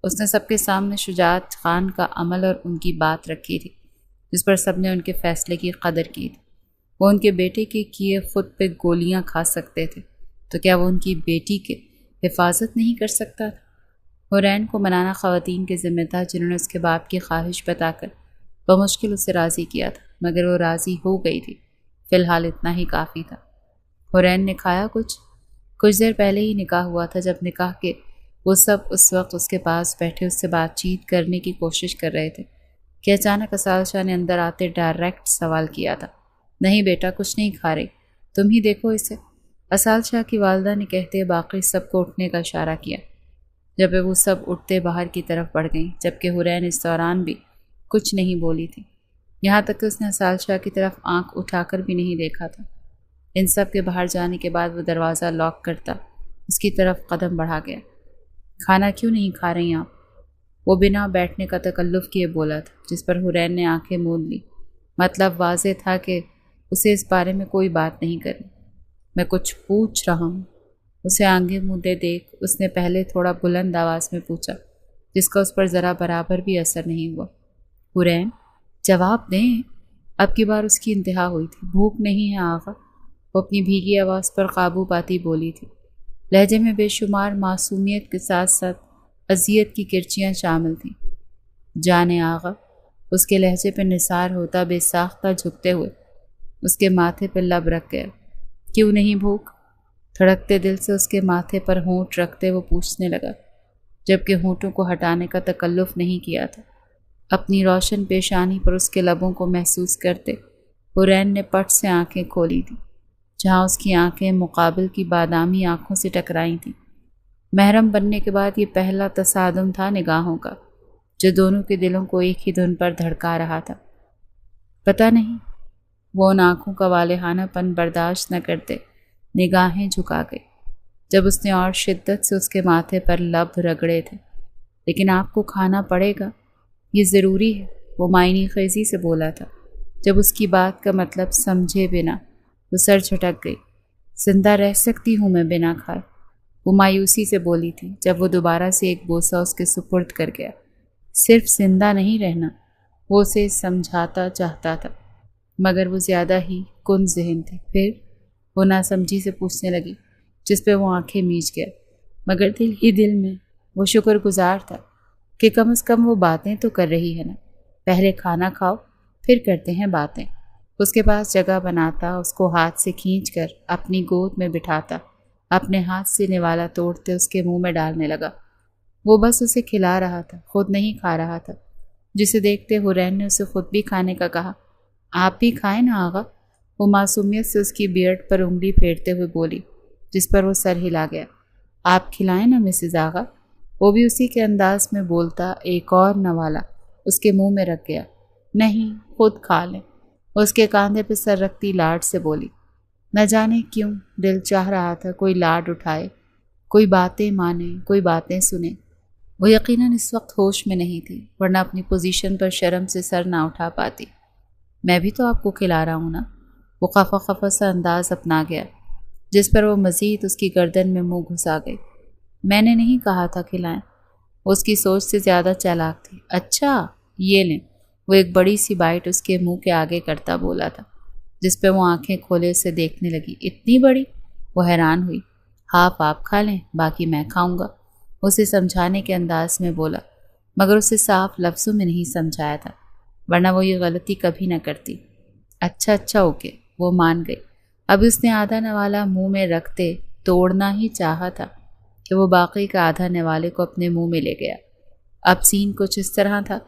اس نے سب کے سامنے شجاعت خان کا عمل اور ان کی بات رکھی تھی، جس پر سب نے ان کے فیصلے کی قدر کی تھی۔ وہ ان کے بیٹے کے کیے خود پہ گولیاں کھا سکتے تھے، تو کیا وہ ان کی بیٹی کے حفاظت نہیں کر سکتا تھا؟ حرین کو منانا خواتین کے ذمہ تھا، جنہوں نے اس کے باپ کی خواہش بتا کر بمشکل اسے راضی کیا تھا، مگر وہ راضی ہو گئی تھی۔ فی الحال اتنا ہی کافی تھا۔ حرین نے کھایا کچھ دیر پہلے ہی نکاح ہوا تھا، جب نکاح کے وہ سب اس وقت اس کے پاس بیٹھے اس سے بات چیت کرنے کی کوشش کر رہے تھے کہ اچانک اسحال شاہ نے اندر آتے ڈائریکٹ سوال کیا تھا، نہیں بیٹا کچھ نہیں کھا رہی، تم ہی دیکھو اسے۔ اسحال شاہ کی والدہ نے کہتے باقی سب کو اٹھنے کا اشارہ کیا، جب وہ سب اٹھتے باہر کی طرف بڑھ گئیں، جبکہ حرین اس دوران بھی کچھ نہیں بولی تھی، یہاں تک کہ اس نے اسحال شاہ کی طرف آنکھ اٹھا کر بھی نہیں دیکھا تھا۔ ان سب کے باہر جانے کے بعد وہ دروازہ لاک کرتا اس کی طرف قدم بڑھا گیا۔ کھانا کیوں نہیں کھا رہی آپ؟ وہ بنا بیٹھنے کا تکلف کیے بولا تھا، جس پر حرین نے آنکھیں موند لی۔ مطلب واضح تھا کہ اسے اس بارے میں کوئی بات نہیں کرنی۔ میں کچھ پوچھ رہا ہوں، اسے آنگے مودے دیکھ اس نے پہلے تھوڑا بلند آواز میں پوچھا، جس کا اس پر ذرا برابر بھی اثر نہیں ہوا۔ حرین، جواب دیں۔ اب کی بار اس کی انتہا ہوئی تھی۔ بھوک نہیں ہے آغا، وہ اپنی بھیگی آواز پر قابو پاتی بولی تھی۔ لہجے میں بے شمار معصومیت کے ساتھ ساتھ اذیت کی کرچیاں شامل تھیں۔ جانے آغا، اس کے لہجے پہ نثار ہوتا بے ساختہ جھکتے ہوئے اس کے ماتھے پہ لب رکھ گیا۔ کیوں نہیں بھوک؟ دھڑکتے دل سے اس کے ماتھے پر ہونٹ رکھتے وہ پوچھنے لگا، جبکہ ہونٹوں کو ہٹانے کا تکلف نہیں کیا تھا۔ اپنی روشن پیشانی پر اس کے لبوں کو محسوس کرتے حورین نے پٹ سے آنکھیں کھولی تھیں، جہاں اس کی آنکھیں مقابل کی بادامی آنکھوں سے ٹکرائی تھیں۔ محرم بننے کے بعد یہ پہلا تصادم تھا نگاہوں کا، جو دونوں کے دلوں کو ایک ہی دھن پر دھڑکا رہا تھا۔ پتہ نہیں وہ ان آنکھوں کا والہانہ پن برداشت نہ کرتے نگاہیں جھکا گئی جب اس نے اور شدت سے اس کے ماتھے پر لب رگڑے تھے۔ لیکن آپ کو کھانا پڑے گا، یہ ضروری ہے، وہ معنی خیزی سے بولا تھا۔ جب اس کی بات کا مطلب سمجھے بنا وہ سر جھٹک گئی۔ زندہ رہ سکتی ہوں میں بنا کھائے، وہ مایوسی سے بولی تھی جب وہ دوبارہ سے ایک بوسہ اس کے سپرد کر گیا۔ صرف زندہ نہیں رہنا، وہ اسے سمجھاتا چاہتا تھا، مگر وہ زیادہ ہی کن ذہن تھے۔ پھر وہ ناسمجھی سے پوچھنے لگی، جس پہ وہ آنکھیں میچ گیا، مگر دل ہی دل میں وہ شکر گزار تھا کہ کم از کم وہ باتیں تو کر رہی ہے نا۔ پہلے کھانا کھاؤ، پھر کرتے ہیں باتیں۔ اس کے پاس جگہ بناتا، اس کو ہاتھ سے کھینچ کر اپنی گود میں بٹھاتا، اپنے ہاتھ سے نوالا توڑتے اس کے منہ میں ڈالنے لگا۔ وہ بس اسے کھلا رہا تھا، خود نہیں کھا رہا تھا، جسے دیکھتے حورین نے اسے خود بھی کھانے کا کہا۔ آپ بھی کھائیں نا آغا، وہ معصومیت سے اس کی بیئرڈ پر انگلی پھیرتے ہوئے بولی، جس پر وہ سر ہلا گیا۔ آپ کھلائیں نا مسز آغا، وہ بھی اسی کے انداز میں بولتا ایک اور نوالا اس کے منہ میں رکھ گیا۔ نہیں، خود کھا لیں، اس کے کاندھے پہ سر رکھتی لاڈ سے بولی۔ نہ جانے کیوں دل چاہ رہا تھا کوئی لاڈ اٹھائے، کوئی باتیں مانے، کوئی باتیں سنے۔ وہ یقیناً اس وقت ہوش میں نہیں تھی، ورنہ اپنی پوزیشن پر شرم سے سر نہ اٹھا پاتی۔ میں بھی تو آپ کو کھلا رہا ہوں نا، وہ خفا خفا سا انداز اپنا گیا، جس پر وہ مزید اس کی گردن میں منہ گھسا گئی۔ میں نے نہیں کہا تھا کھلائیں، وہ اس کی سوچ سے زیادہ چالاک تھی۔ اچھا یہ لیں، وہ ایک بڑی سی بائٹ اس کے منہ کے آگے کرتا بولا تھا، جس پہ وہ آنکھیں کھولے اسے دیکھنے لگی۔ اتنی بڑی؟ وہ حیران ہوئی۔ ہاف آپ کھا لیں، باقی میں کھاؤں گا، اسے سمجھانے کے انداز میں بولا، مگر اسے صاف لفظوں میں نہیں سمجھایا تھا، ورنہ وہ یہ غلطی کبھی نہ کرتی۔ اچھا اوکے، وہ مان گئی۔ اب اس نے آدھا نوالا منہ میں رکھتے توڑنا ہی چاہا تھا کہ وہ باقی کا آدھا نوالے کو اپنے منہ میں لے گیا۔ اب سین کچھ اس طرح تھا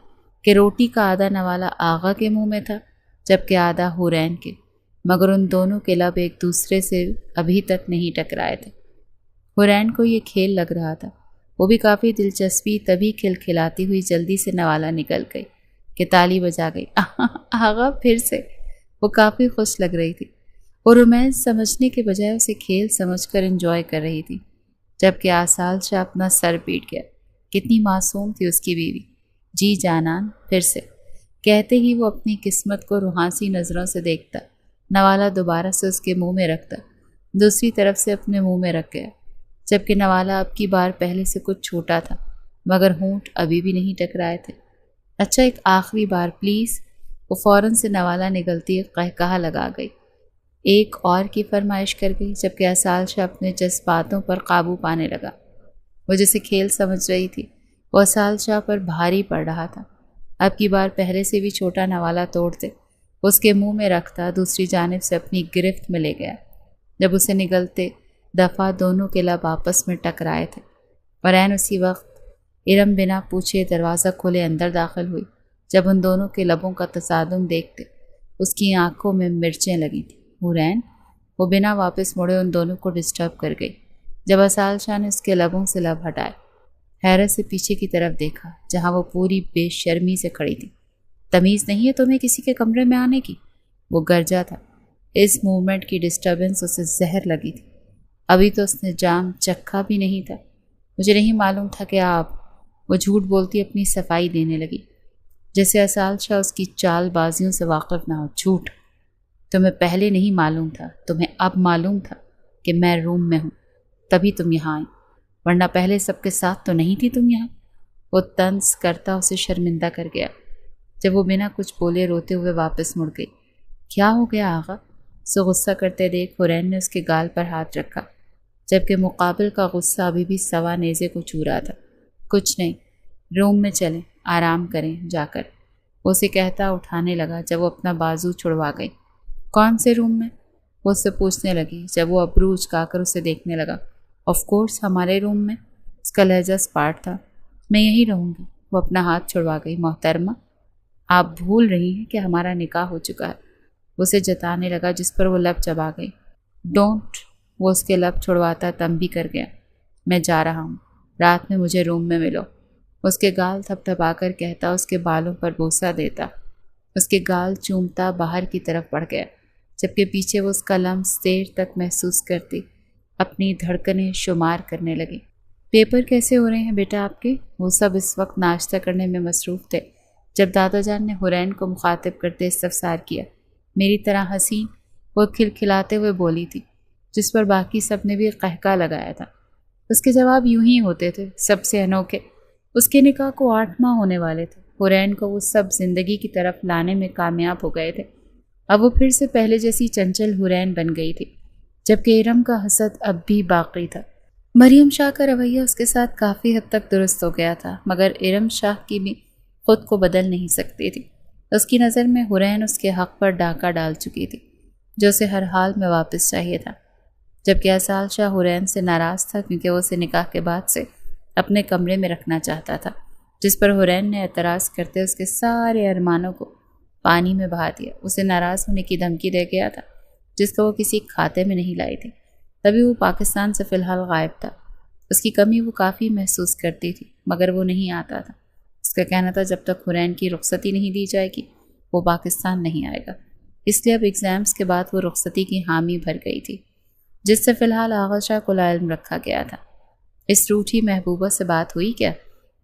کہ روٹی کا آدھا نوالا آغا کے منہ میں تھا، جبکہ آدھا حورین کے، مگر ان دونوں کے لب ایک دوسرے سے ابھی تک نہیں ٹکرائے تھے۔ حورین کو یہ کھیل لگ رہا تھا، وہ بھی کافی دلچسپی تبھی کھلکھلاتی ہوئی جلدی سے نوالا نکل گئی کہ تالی بجا گئی۔ آغا پھر سے، وہ کافی خوش لگ رہی تھی، اور رومانس سمجھنے کے بجائے اسے کھیل سمجھ کر انجوائے کر رہی تھی، جبکہ آسال شاہ اپنا سر پیٹ گیا۔ کتنی معصوم تھی اس کی بیوی۔ جی جانان، پھر سے، کہتے ہی وہ اپنی قسمت کو روحانسی نظروں سے دیکھتا، نوالا دوبارہ سے اس کے منہ میں رکھتا، دوسری طرف سے اپنے منہ میں رکھ گیا، جبکہ نوالا اب کی بار پہلے سے کچھ چھوٹا تھا، مگر ہونٹ ابھی بھی نہیں ٹکرائے تھے۔ اچھا ایک آخری بار پلیز، وہ فوراً سے نوالا نگلتی قہقہا لگا گئی، ایک اور کی فرمائش کر گئی، جبکہ آسال شاہ اپنے جذباتوں پر قابو پانے لگا۔ وہ جسے کھیل سمجھ رہی تھی وہ آسال شاہ پر بھاری پڑ رہا تھا۔ اب کی بار پہلے سے بھی چھوٹا نوالا توڑتے اس کے منہ میں رکھتا، دوسری جانب سے اپنی گرفت میں لے گیا۔ جب اسے نگلتے دفعہ دونوں کے لب آپس میں ٹکرائے تھے، اور عین اسی وقت ارم بنا پوچھے دروازہ کھولے اندر داخل ہوئی۔ جب ان دونوں کے لبوں کا تصادم دیکھتے اس کی آنکھوں میں مرچیں لگی تھیں۔ حورین، وہ بنا واپس مڑے ان دونوں کو ڈسٹرب کر گئی۔ جب آسال شاہ نے اس کے لبوں سے لب ہٹائے، حیرت سے پیچھے کی طرف دیکھا جہاں وہ پوری بے شرمی سے کھڑی تھی۔ تمیز نہیں ہے تمہیں کسی کے کمرے میں آنے کی؟ وہ گرجا تھا۔ اس موومنٹ کی ڈسٹربنس اسے زہر لگی تھی۔ ابھی تو اس نے جام چکھا بھی نہیں تھا۔ مجھے نہیں معلوم تھا کہ آپ، وہ جھوٹ بولتی اپنی صفائی دینے لگی، جیسے آسال شاہ اس کی چال بازیوں سے واقف نہ ہو۔ جھوٹ؟ تمہیں پہلے نہیں معلوم تھا، تمہیں اب معلوم تھا کہ میں روم میں ہوں، تبھی تم یہاں آئیں، ورنہ پہلے سب کے ساتھ تو نہیں تھی تم یہاں۔ وہ طنز کرتا اسے شرمندہ کر گیا۔ جب وہ بنا کچھ بولے روتے ہوئے واپس مڑ گئی۔ کیا ہو گیا آغا؟ سو غصہ کرتے دیکھ حرین نے اس کے گال پر ہاتھ رکھا، جبکہ مقابل کا غصہ ابھی بھی سوا نیزے کو چھو رہا تھا۔ کچھ نہیں، روم میں چلیں، آرام کریں جا کر، وہ اسے کہتا اٹھانے لگا جب وہ اپنا بازو چھڑوا گئی۔ کون سے روم میں؟ وہ اس سے پوچھنے لگی جب وہ ابرو اچکا کر اسے دیکھنے لگا۔ آف کورس ہمارے روم میں، اس کا لہجہ اسپاٹ تھا۔ میں یہیں رہوں گی، وہ اپنا ہاتھ چھڑوا گئی۔ محترمہ، آپ بھول رہی ہیں کہ ہمارا نکاح ہو چکا ہے، وہ اسے جتانے لگا، جس پر وہ لب چبا گئی۔ ڈونٹ، وہ اس کے لب چھڑواتا تنبیہ کر گیا۔ میں جا رہا ہوں، رات میں مجھے روم میں ملو، اس کے گال تھپ تھپا کر کہتا، اس کے بالوں پر بوسہ دیتا، اس کے گال چومتا باہر کی طرف بڑھ گیا، جبکہ پیچھے وہ اس کا لمس دیر تک محسوس کرتی اپنی دھڑکنیں شمار کرنے لگی۔ پیپر کیسے ہو رہے ہیں بیٹا آپ کے؟ وہ سب اس وقت ناشتہ کرنے میں مصروف تھے جب دادا جان نے حرین کو مخاطب کرتے استفسار کیا۔ میری طرح حسین، وہ کھلکھلاتے ہوئے بولی تھی، جس پر باقی سب نے بھی قہقہ لگایا تھا۔ اس کے جواب یوں ہی ہوتے تھے، سب سے انوکھے۔ اس کے نکاح کو 8 ماہ ہونے والے تھے۔ حرین کو وہ سب زندگی کی طرف لانے میں کامیاب ہو گئے تھے۔ اب وہ پھر سے پہلے جیسی چنچل حرین بن گئی تھی، جبکہ ارم کا حسد اب بھی باقی تھا۔ مریم شاہ کا رویہ اس کے ساتھ کافی حد تک درست ہو گیا تھا، مگر ارم شاہ کی بھی خود کو بدل نہیں سکتی تھی۔ اس کی نظر میں حرین اس کے حق پر ڈاکہ ڈال چکی تھی، جو اسے ہر حال میں واپس چاہیے تھا، جبکہ اسال شاہ حرین سے ناراض تھا کیونکہ وہ اسے نکاح کے بعد سے اپنے کمرے میں رکھنا چاہتا تھا، جس پر حرین نے اعتراض کرتے اس کے سارے ارمانوں کو پانی میں بہا دیا۔ اسے ناراض ہونے کی دھمکی دے گیا تھا، جس کو وہ کسی کھاتے میں نہیں لائی تھی۔ تبھی وہ پاکستان سے فی الحال غائب تھا۔ اس کی کمی وہ کافی محسوس کرتی تھی، مگر وہ نہیں آتا تھا۔ اس کا کہنا تھا جب تک حرین کی رخصتی نہیں دی جائے گی وہ پاکستان نہیں آئے گا، اس لیے اب ایگزامز کے بعد وہ رخصتی کی حامی بھر گئی تھی، جس سے فی الحال آغا شاہ کو لاعلم رکھا گیا تھا۔ اس روٹھی محبوبہ سے بات ہوئی کیا؟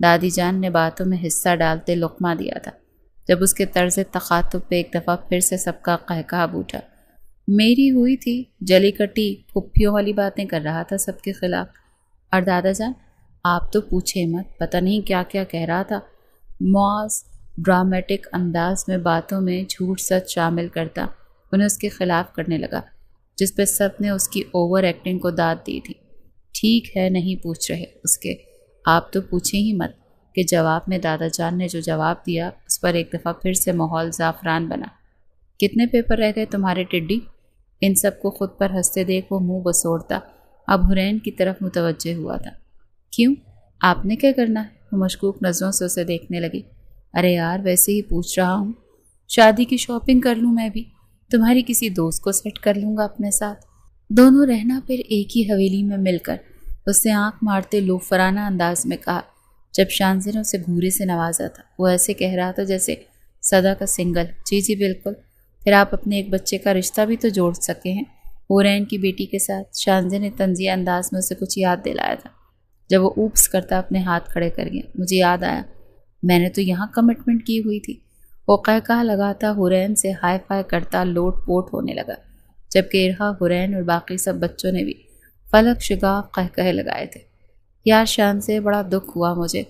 دادی جان نے باتوں میں حصہ ڈالتے لقمہ دیا تھا، جب اس کے طرز تخاطب پہ ایک دفعہ پھر سے سب کا قہقہ بوٹا۔ میری ہوئی تھی، جلی کٹی پھپھیوں والی باتیں کر رہا تھا سب کے خلاف۔ اور دادا جان، آپ تو پوچھے مت، پتہ نہیں کیا کیا کہہ رہا تھا۔ معاذ ڈرامیٹک انداز میں باتوں میں جھوٹ سچ شامل کرتا انہیں اس کے خلاف کرنے لگا، جس پہ سب نے اس کی اوور ایکٹنگ کو داد دی تھی۔ ٹھیک ہے، نہیں پوچھ رہے اس کے، آپ تو پوچھیں ہی مت، کہ جواب میں دادا جان نے جو جواب دیا اس پر ایک دفعہ پھر سے ماحول زعفران بنا۔ کتنے پیپر رہ گئے تمہارے ٹڈی؟ ان سب کو خود پر ہنستے دیکھ وہ منہ بسوڑتا اب حرین کی طرف متوجہ ہوا تھا۔ کیوں؟ آپ نے کیا کرنا ہے؟ وہ مشکوک نظروں سے اسے دیکھنے لگی۔ ارے یار، ویسے ہی پوچھ رہا ہوں، شادی کی شاپنگ کر لوں میں بھی، تمہاری کسی دوست کو سیٹ کر لوں گا اپنے ساتھ، دونوں رہنا پھر ایک ہی حویلی میں مل کر، اس سے آنکھ مارتے لوفرانہ انداز میں کہا، جب شانزے نے اسے گھورے سے نوازا تھا۔ وہ ایسے کہہ رہا تھا جیسے صدا کا سنگل۔ جی جی بالکل، پھر آپ اپنے ایک بچے کا رشتہ بھی تو جوڑ سکے ہیں حرین کی بیٹی کے ساتھ۔ شانزے نے طنزیہ انداز میں اسے کچھ یاد دلایا تھا، جب وہ اوپس کرتا اپنے ہاتھ کھڑے کر گیا۔ مجھے یاد آیا، میں نے تو یہاں کمٹمنٹ کی ہوئی تھی۔ وہ قہقہ لگاتا حرین سے ہائی فائی کرتا لوٹ پوٹ ہونے لگا، جبکہ ارہا، حرین اور باقی سب بچوں نے بھی فلک شگاف قہقہے لگائے تھے۔ یار شانزے، بڑا دکھ ہوا مجھے،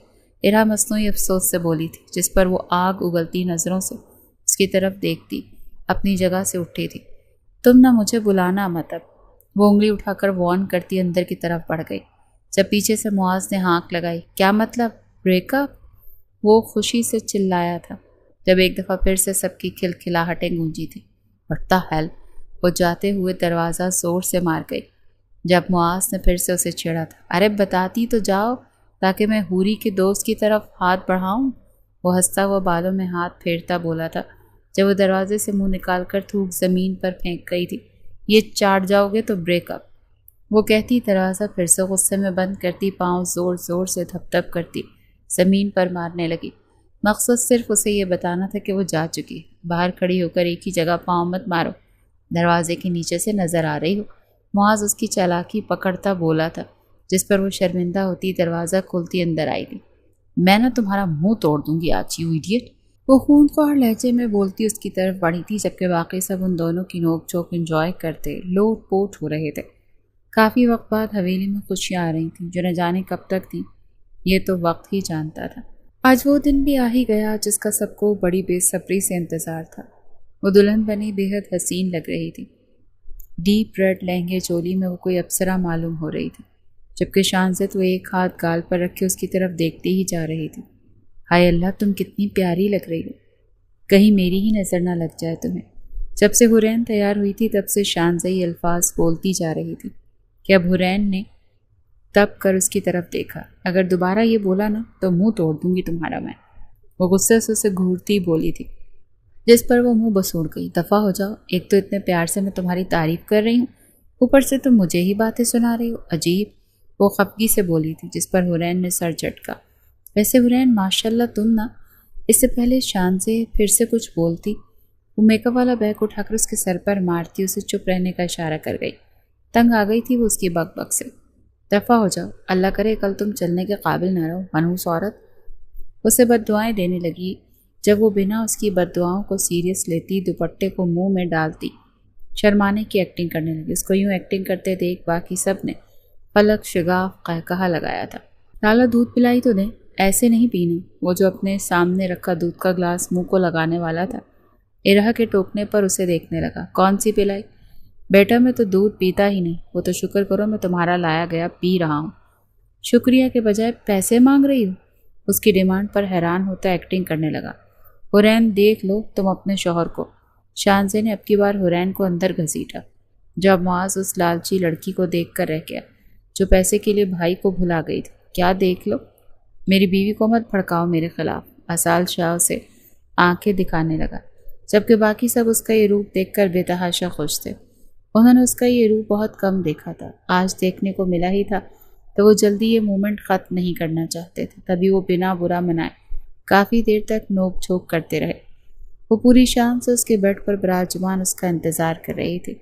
ارہا مصنوعی افسوس سے بولی تھی، جس پر وہ آگ اگلتی نظروں سے اس کی طرف دیکھتی اپنی جگہ سے اٹھی تھی۔ تم نہ مجھے بلانا مت اب، وہ انگلی اٹھا کر وارن کرتی اندر کی طرف بڑھ گئی، جب پیچھے سے معاذ نے ہانک لگائی۔ کیا مطلب؟ Break up? وہ خوشی سے چلایا تھا، جب ایک دفعہ پھر سے سب کی کھلکھلاہٹیں گونجی تھی۔ بٹتا ہیل، وہ جاتے ہوئے دروازہ زور سے مار گئی، جب معاذ نے پھر سے اسے چھیڑا تھا۔ ارے بتاتی تو جاؤ تاکہ میں حوری کے دوست کی طرف ہاتھ بڑھاؤں، وہ ہنستا ہوا بالوں میں ہاتھ پھیرتا بولا تھا، جب وہ دروازے سے منہ نکال کر تھوک زمین پر پھینک گئی تھی۔ یہ چاٹ جاؤ گے تو بریک اپ، وہ کہتی دروازہ پھر سے غصے میں بند کرتی پاؤں زور زور سے تھپ تھپ کرتی زمین پر مارنے لگی۔ مقصد صرف اسے یہ بتانا تھا کہ وہ جا چکی، باہر کھڑی ہو کر ایک ہی جگہ پاؤں مت مارو، دروازے کے نیچے سے نظر آ رہی ہو۔ معاذ اس کی چالاکی پکڑتا بولا تھا، جس پر وہ شرمندہ ہوتی دروازہ کھولتی اندر آئی تھی۔ میں نہ تمہارا منہ توڑ دوں گی آج، یو ایڈیٹ، وہ خونخوار لہجے میں بولتی اس کی طرف بڑھی تھی، جبکہ باقی سب ان دونوں کی نوک جھوک انجوائے کرتے لوٹ پوٹ ہو رہے تھے۔ کافی وقت بعد حویلی میں خوشیاں آ رہی تھیں، جو نہ جانے کب تک تھیں، یہ تو وقت ہی جانتا تھا۔ آج وہ دن بھی آ ہی گیا جس کا سب کو بڑی بے صبری سے انتظار تھا۔ وہ دلہن بنی بے حد حسین لگ رہی تھی۔ ڈیپ ریڈ لہنگے چولی میں وہ کوئی اپسرا معلوم ہو رہی تھی، جبکہ شانزد وہ ایک ہاتھ گال پر رکھے اس کی طرف دیکھتے ہی جا رہی تھی۔ ہائے اللہ، تم کتنی پیاری لگ رہی ہو، کہیں میری ہی نظر نہ لگ جائے تمہیں۔ جب سے حورین تیار ہوئی تھی تب سے شانزئی الفاظ بولتی جا رہی تھی کہ اب حورین نے تب کر اس کی طرف دیکھا۔ اگر دوبارہ یہ بولا نا تو منہ توڑ دوں گی تمہارا میں۔ وہ غصے سے اسے گھورتی بولی تھی، جس پر وہ منہ بسوڑ گئی۔ دفع ہو جاؤ، ایک تو اتنے پیار سے میں تمہاری تعریف کر رہی ہوں، اوپر سے تم مجھے ہی باتیں سنا رہی ہو، عجیب۔ وہ خفگی سے بولی تھی، جس پر حورین نے سر جھٹکا۔ ویسے حورین ماشاءاللہ تم نا۔ اس سے پہلے شان سے پھر سے کچھ بولتی، وہ میک اپ والا بیگ اٹھا کر اس کے سر پر مارتی اسے چپ رہنے کا اشارہ کر گئی۔ تنگ آ گئی تھی وہ اس کی بک بک سے۔ دفع ہو جاؤ، اللہ کرے کل تم چلنے کے قابل نہ رہو، منحوس عورت۔ اسے بد دعائیں دینے لگی۔ جب وہ بنا اس کی بد دعاؤں کو سیریس لیتی، دوپٹے کو منہ میں ڈالتی، شرمانے کی ایکٹنگ کرنے لگی۔ اس کو یوں ایکٹنگ کرتے دیکھ باقی سب نے فلک شگاف قہقہا لگایا تھا۔ لالا دودھ پلائی تو دیں، ایسے نہیں پینا۔ وہ جو اپنے سامنے رکھا دودھ کا گلاس منہ کو لگانے والا تھا، ارہا کے ٹوکنے پر اسے دیکھنے لگا۔ کون سی پلائی؟ بیٹا میں تو دودھ پیتا ہی نہیں، وہ تو شکر کرو میں تمہارا لایا گیا پی رہا ہوں۔ شکریہ کے بجائے پیسے مانگ رہی ہو؟ اس کی ڈیمانڈ پر حیران ہوتا ایکٹنگ کرنے لگا۔ حورین دیکھ لو تم اپنے شوہر کو۔ شانزے نے اب کی بار حورین کو اندر گھسیٹا۔ جب معاذ اس لالچی لڑکی کو دیکھ کر رہ گیا جو پیسے کے لیے بھائی کو بھلا گئی تھی۔ کیا دیکھ لو؟ میری بیوی کو مت بھڑکاؤ میرے خلاف۔ اسال شاہ سے آنکھیں دکھانے لگا، جبکہ باقی سب اس کا یہ روپ دیکھ کر بے تحاشا خوش تھے۔ انہوں نے اس کا یہ روپ بہت کم دیکھا تھا، آج دیکھنے کو ملا ہی تھا تو وہ جلدی یہ مومنٹ ختم نہیں کرنا چاہتے تھے۔ تبھی وہ بنا برا منائے کافی دیر تک نوک جھوک کرتے رہے۔ وہ پوری شام سے اس کے بیڈ پر براجمان اس کا انتظار کر رہی تھی،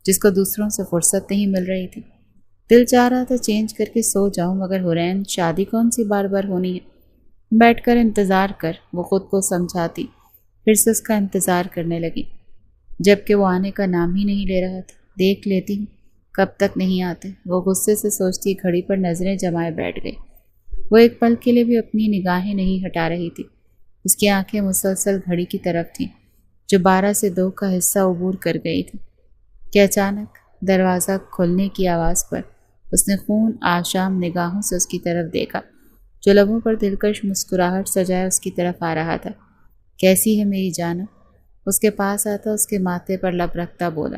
جس کو دوسروں سے فرصت نہیں مل رہی تھی۔ دل چاہ رہا تھا چینج کر کے سو جاؤں، مگر حورین شادی کون سی بار بار ہونی ہے، بیٹھ کر انتظار کر۔ وہ خود کو سمجھاتی، پھر سے اس کا انتظار کرنے لگی، جبکہ وہ آنے کا نام ہی نہیں لے رہا تھا۔ دیکھ لیتی ہوں کب تک نہیں آتے، وہ غصے سے سوچتی گھڑی پر نظریں جمائے بیٹھ گئی۔ وہ ایک پل کے لیے بھی اپنی نگاہیں نہیں ہٹا رہی تھی۔ اس کی آنکھیں مسلسل گھڑی کی طرف تھیں جو 12 سے 2 کا حصہ عبور کر گئی تھی کہ اچانک دروازہ کھلنے کی آواز پر اس نے خون آشام نگاہوں سے اس کی طرف دیکھا، جو لبوں پر دلکش مسکراہٹ سجائے اس کی طرف آ رہا تھا۔ کیسی ہے میری جانم؟ اس کے پاس آتا اس کے ماتھے پر لب رکھتا بولا،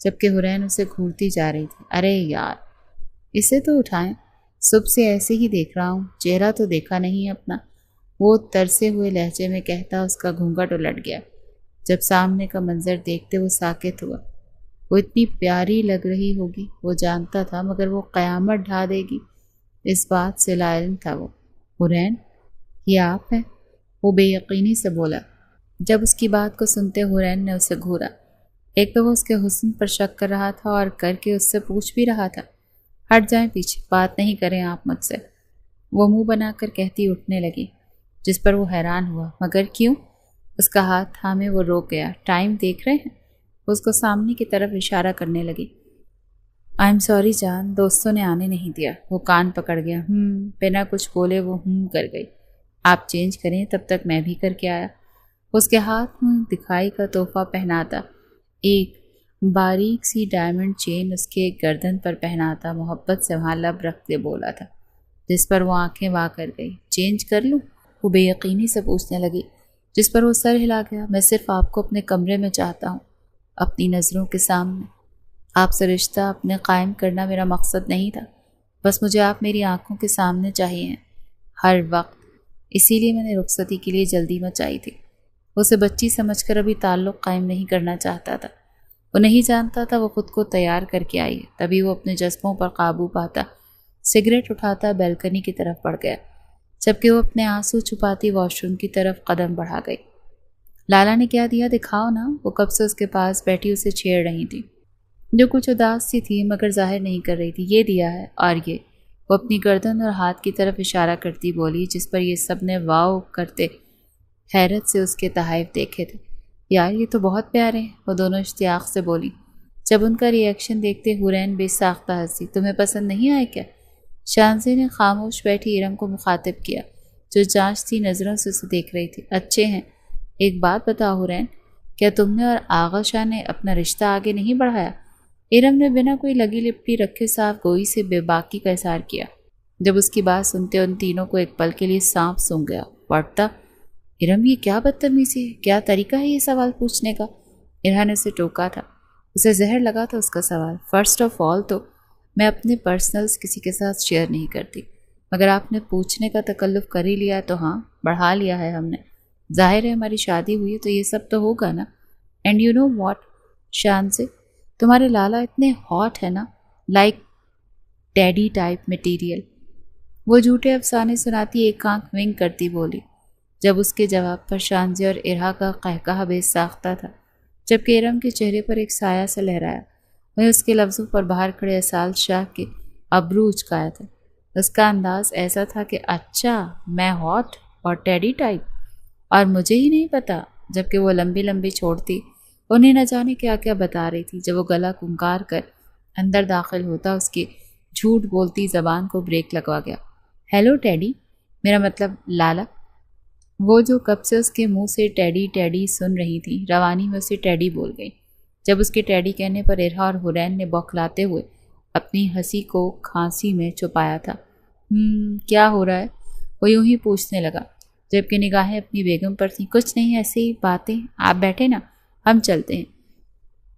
جبکہ حورین اسے گھورتی جا رہی تھی۔ ارے یار، اسے تو اٹھائیں، صبح سے ایسے ہی دیکھ رہا ہوں، چہرہ تو دیکھا نہیں اپنا، وہ ترسے ہوئے لہجے میں کہتا اس کا گھونگھٹ الٹ گیا۔ جب سامنے کا منظر دیکھتے وہ ساکت ہوا۔ وہ اتنی پیاری لگ رہی ہوگی وہ جانتا تھا، مگر وہ قیامت ڈھا دے گی اس بات سے لا علم تھا وہ۔ حورین، یہ آپ ہیں؟ وہ بے یقینی سے بولا۔ جب اس کی بات کو سنتے حورین نے اسے گھورا۔ ایک تو وہ اس کے حسن پر شک کر رہا تھا اور کر کے اس سے پوچھ بھی رہا تھا۔ ہٹ جائیں پیچھے، بات نہیں کریں آپ مجھ سے، وہ منہ بنا کر کہتی اٹھنے لگی، جس پر وہ حیران ہوا۔ مگر کیوں؟ اس کا ہاتھ تھامے وہ روک گیا۔ ٹائم دیکھ رہے ہیں؟ اس کو سامنے کی طرف اشارہ کرنے لگی۔ آئی ایم سوری جان، دوستوں نے آنے نہیں دیا۔ وہ کان پکڑ گیا۔ بنا کچھ بولے وہ کر گئی۔ آپ چینج کریں، تب تک میں بھی کر کے آیا۔ اس کے ہاتھ میں دکھائی کا تحفہ پہناتا ایک باریک سی ڈائمنڈ چین اس کے گردن پر پہناتا محبت سے وہاں لب رکھتے بولا تھا، جس پر وہ آنکھیں وا کر گئی۔ چینج کر لوں؟ وہ بے یقینی سے پوچھنے لگی، جس پر وہ سر ہلا گیا۔ میں صرف آپ کو اپنے کمرے میں چاہتا ہوں، اپنی نظروں کے سامنے۔ آپ سے رشتہ اپنے قائم کرنا میرا مقصد نہیں تھا، بس مجھے آپ میری آنکھوں کے سامنے چاہیے ہیں ہر وقت۔ اسی لیے میں نے رخصتی کے لیے جلدی مچائی تھی۔ اسے بچی سمجھ کر ابھی تعلق قائم نہیں کرنا چاہتا تھا۔ وہ نہیں جانتا تھا وہ خود کو تیار کر کے آئی ہے۔ تبھی وہ اپنے جذبوں پر قابو پاتا سگریٹ اٹھاتا بیلکنی کی طرف بڑھ گیا، جبکہ وہ اپنے آنسو چھپاتی واش روم کی طرف قدم بڑھا گئی۔ لالا نے کیا دیا دکھاؤ نا۔ وہ کب سے اس کے پاس بیٹھی اسے چھیڑ رہی تھی، جو کچھ اداس سی تھی مگر ظاہر نہیں کر رہی تھی۔ یہ دیا ہے، اور یہ، وہ اپنی گردن اور ہاتھ کی طرف اشارہ کرتی بولی، جس پر یہ سب نے واو کرتے حیرت سے اس کے تحائف دیکھے تھے۔ یار یہ تو بہت پیارے ہیں، وہ دونوں اشتیاق سے بولی۔ جب ان کا ری ایکشن دیکھتے حورین بے ساختہ ہنسی۔ تمہیں پسند نہیں آئے کیا؟ شانزے نے خاموش بیٹھی ارم کو مخاطب کیا، جو جانچتی نظروں سے اسے دیکھ رہی تھی۔ اچھے ہیں، ایک بات بتاؤ حورین، کیا تم نے اور آغا شاہ نے اپنا رشتہ آگے نہیں بڑھایا؟ ارم نے بنا کوئی لگی لپٹی رکھے صاف گوئی سے بے باکی کا اظہار کیا۔ جب اس کی بات سنتے ان تینوں کو ایک پل کے لیے سانپ سونگ گیا۔ پڑھتا ارم، یہ کیا بدتمیزی ہے، کیا طریقہ ہے یہ سوال پوچھنے کا؟ ارہا نے اسے ٹوکا تھا، اسے زہر لگا تھا اس کا سوال۔ فرسٹ آف آل تو میں اپنے پرسنلز کسی کے ساتھ شیئر نہیں کرتی، مگر آپ نے پوچھنے کا تکلف کر ہی لیا تو ہاں، بڑھا لیا ہے ہم نے۔ ظاہر ہے ہماری شادی ہوئی ہے تو یہ سب تو ہوگا نا۔ اینڈ یو نو واٹ شان سے، تمہارے لالا اتنے ہاٹ ہے نا، لائک ڈیڈی ٹائپ مٹیریل۔ وہ جھوٹے افسانے سناتی ایک آنکھ ونک کرتی بولی، جب اس کے جواب پر شانزی اور ارہا کا قہقہہ بے ساختہ تھا، جبکہ ارم کے چہرے پر ایک سایہ سا لہرایا۔ وہیں اس کے لفظوں پر باہر کھڑے اسال شاہ کے ابرو اچکایا تھا۔ اس کا انداز ایسا تھا کہ اچھا، میں ہاٹ اور ٹیڈی ٹائپ، اور مجھے ہی نہیں پتا، جبکہ وہ لمبی لمبی چھوڑتی انہیں نہ جانے کیا کیا بتا رہی تھی۔ جب وہ گلا کنکار کر اندر داخل ہوتا، اس کی جھوٹ بولتی زبان کو بریک لگوا گیا۔ ہیلو ٹیڈی، میرا مطلب لالا۔ وہ جو کب سے اس کے منہ سے ٹیڈی ٹیڈی سن رہی تھی، روانی میں اسے ٹیڈی بول گئی۔ جب اس کے ٹیڈی کہنے پر ارہا اور حورین نے بوکھلاتے ہوئے اپنی ہنسی کو کھانسی میں چھپایا تھا۔ کیا ہو رہا ہے؟ وہ یوں ہی پوچھنے لگا، جبکہ نگاہیں اپنی بیگم پر تھیں۔ کچھ نہیں، ایسے ہی باتیں، آپ بیٹھے نا، ہم چلتے ہیں۔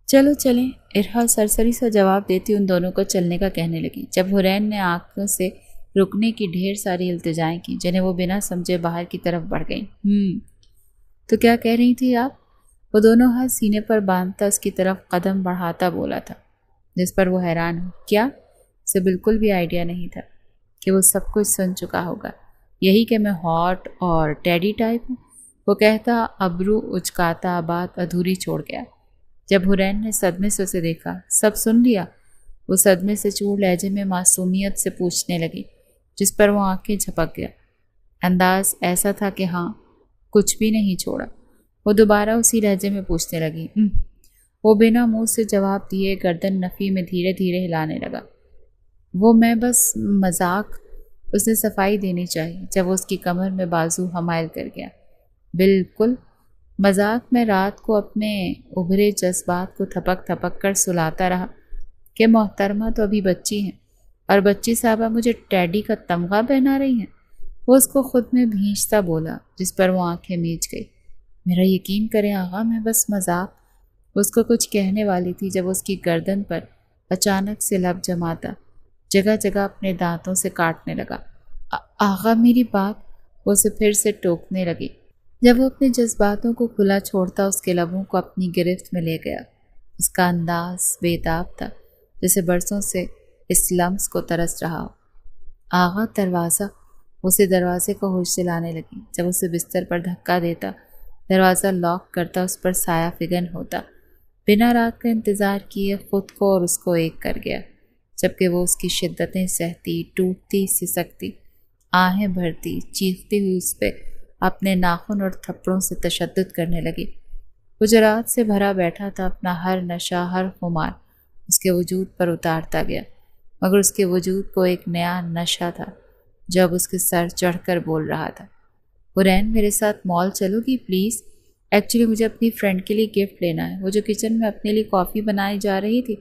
چلو چلیں، ارہا سرسری سا جواب دیتی ان دونوں کو چلنے کا کہنے لگی، جب حورین نے آنکھوں سے رکنے کی ڈھیر ساری التجائیں کی، جنہیں وہ بنا سمجھے باہر کی طرف بڑھ گئیں۔ تو کیا کہہ رہی تھی آپ؟ وہ دونوں ہاتھ سینے پر باندھتا اس کی طرف قدم بڑھاتا بولا تھا، جس پر وہ حیران ہو۔ کیا؟ اسے بالکل بھی آئیڈیا نہیں تھا کہ وہ سب کچھ سن چکا ہوگا۔ یہی کہ میں ہاٹ اور ٹیڈی ٹائپ ہوں، وہ کہتا ابرو اچکاتا بات ادھوری چھوڑ گیا۔ جب حورین نے صدمے سے اسے دیکھا، سب سن لیا؟ وہ صدمے سے چور لہجے میں معصومیت سے پوچھنے لگی، جس پر وہ آنکھیں جھپک گیا۔ انداز ایسا تھا کہ ہاں، کچھ بھی نہیں چھوڑا۔ وہ دوبارہ اسی لہجے میں پوچھنے لگی۔ وہ بنا منہ سے جواب دیے گردن نفی میں دھیرے دھیرے ہلانے لگا۔ وہ میں بس مذاق، اس نے صفائی دینی چاہیے جب وہ اس کی کمر میں بازو حمائل کر گیا۔ بالکل مذاق، میں رات کو اپنے ابھرے جذبات کو تھپک تھپک کر سلاتا رہا کہ محترمہ تو ابھی بچی ہیں، اور بچی صاحبہ مجھے ٹیڈی کا تمغہ پہنا رہی ہیں۔ وہ اس کو خود میں بھینچتا بولا، جس پر وہ آنکھیں میچ گئی۔ میرا یقین کریں آغا، میں بس مذاق۔ اس کو کچھ کہنے والی تھی جب اس کی گردن پر اچانک سے لب جماتا جگہ جگہ اپنے دانتوں سے کاٹنے لگا۔ آغا میری بات، وہ اسے پھر سے ٹوکنے لگی۔ جب وہ اپنے جذباتوں کو کھلا چھوڑتا اس کے لبوں کو اپنی گرفت میں لے گیا۔ اس کا انداز بےتاب تھا، جیسے برسوں سے اس لمس کو ترس رہا ہو۔ آغا دروازہ، اسے دروازے کو ہوش دلانے لگی۔ جب اسے بستر پر دھکا دیتا، دروازہ لاک کرتا، اس پر سایہ فگن ہوتا، بنا رات کا انتظار کیے خود کو اور اس کو ایک کر گیا، جبکہ وہ اس کی شدتیں سہتی، ٹوٹتی، سسکتی، آہیں بھرتی، چیختی ہوئی اس پہ اپنے ناخن اور تھپڑوں سے تشدد کرنے لگی۔ وہ جو رات سے بھرا بیٹھا تھا، اپنا ہر نشہ، ہر خمار اس کے وجود پر اتارتا گیا، مگر اس کے وجود کو ایک نیا نشہ تھا جو اب اس کے سر چڑھ کر بول رہا تھا۔ حورین، میرے ساتھ مال چلو گی پلیز؟ ایکچولی مجھے اپنی فرینڈ کے لیے گفٹ لینا ہے۔ وہ جو کچن میں اپنے لیے کافی بنائی جا رہی تھی،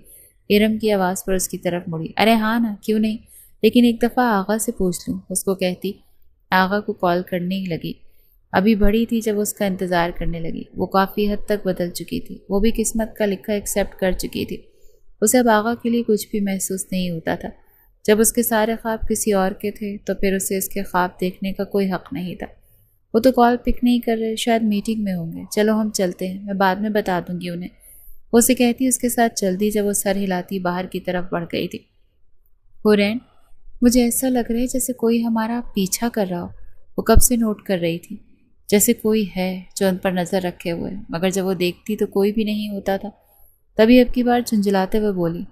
ارم کی آواز پر اس کی طرف مڑی۔ ارے ہاں نا، کیوں نہیں، لیکن ایک دفعہ آغا سے پوچھ لوں، اس کو کہتی۔ آغا کو کال کرنے لگی۔ ابھی بڑی تھی جب اس کا انتظار کرنے لگی۔ وہ کافی حد تک بدل چکی تھی، وہ بھی قسمت کا لکھا ایکسیپٹ کر چکی تھی۔ اسے اب آغا کے لیے کچھ بھی محسوس نہیں ہوتا تھا۔ جب اس کے سارے خواب کسی اور کے تھے تو پھر اسے اس کے خواب دیکھنے کا کوئی حق نہیں تھا۔ وہ تو کال پک نہیں کر رہے، شاید میٹنگ میں ہوں گے۔ چلو ہم چلتے ہیں، میں بعد میں بتا دوں گی انہیں، وہ اسے کہتی اس کے ساتھ چل دی جب وہ سر ہلاتی باہر کی طرف بڑھ گئی تھی۔ حورین، مجھے ایسا لگ رہا ہے جیسے کوئی ہمارا پیچھا کر رہا ہو، وہ کب سے نوٹ کر رہی تھی، جیسے کوئی ہے جو ان پر نظر رکھے ہوئے، مگر جب وہ دیکھتی تو کوئی بھی نہیں ہوتا تھا۔ تبھی اب کی بار جھنجھلاتے ہوئے بولی،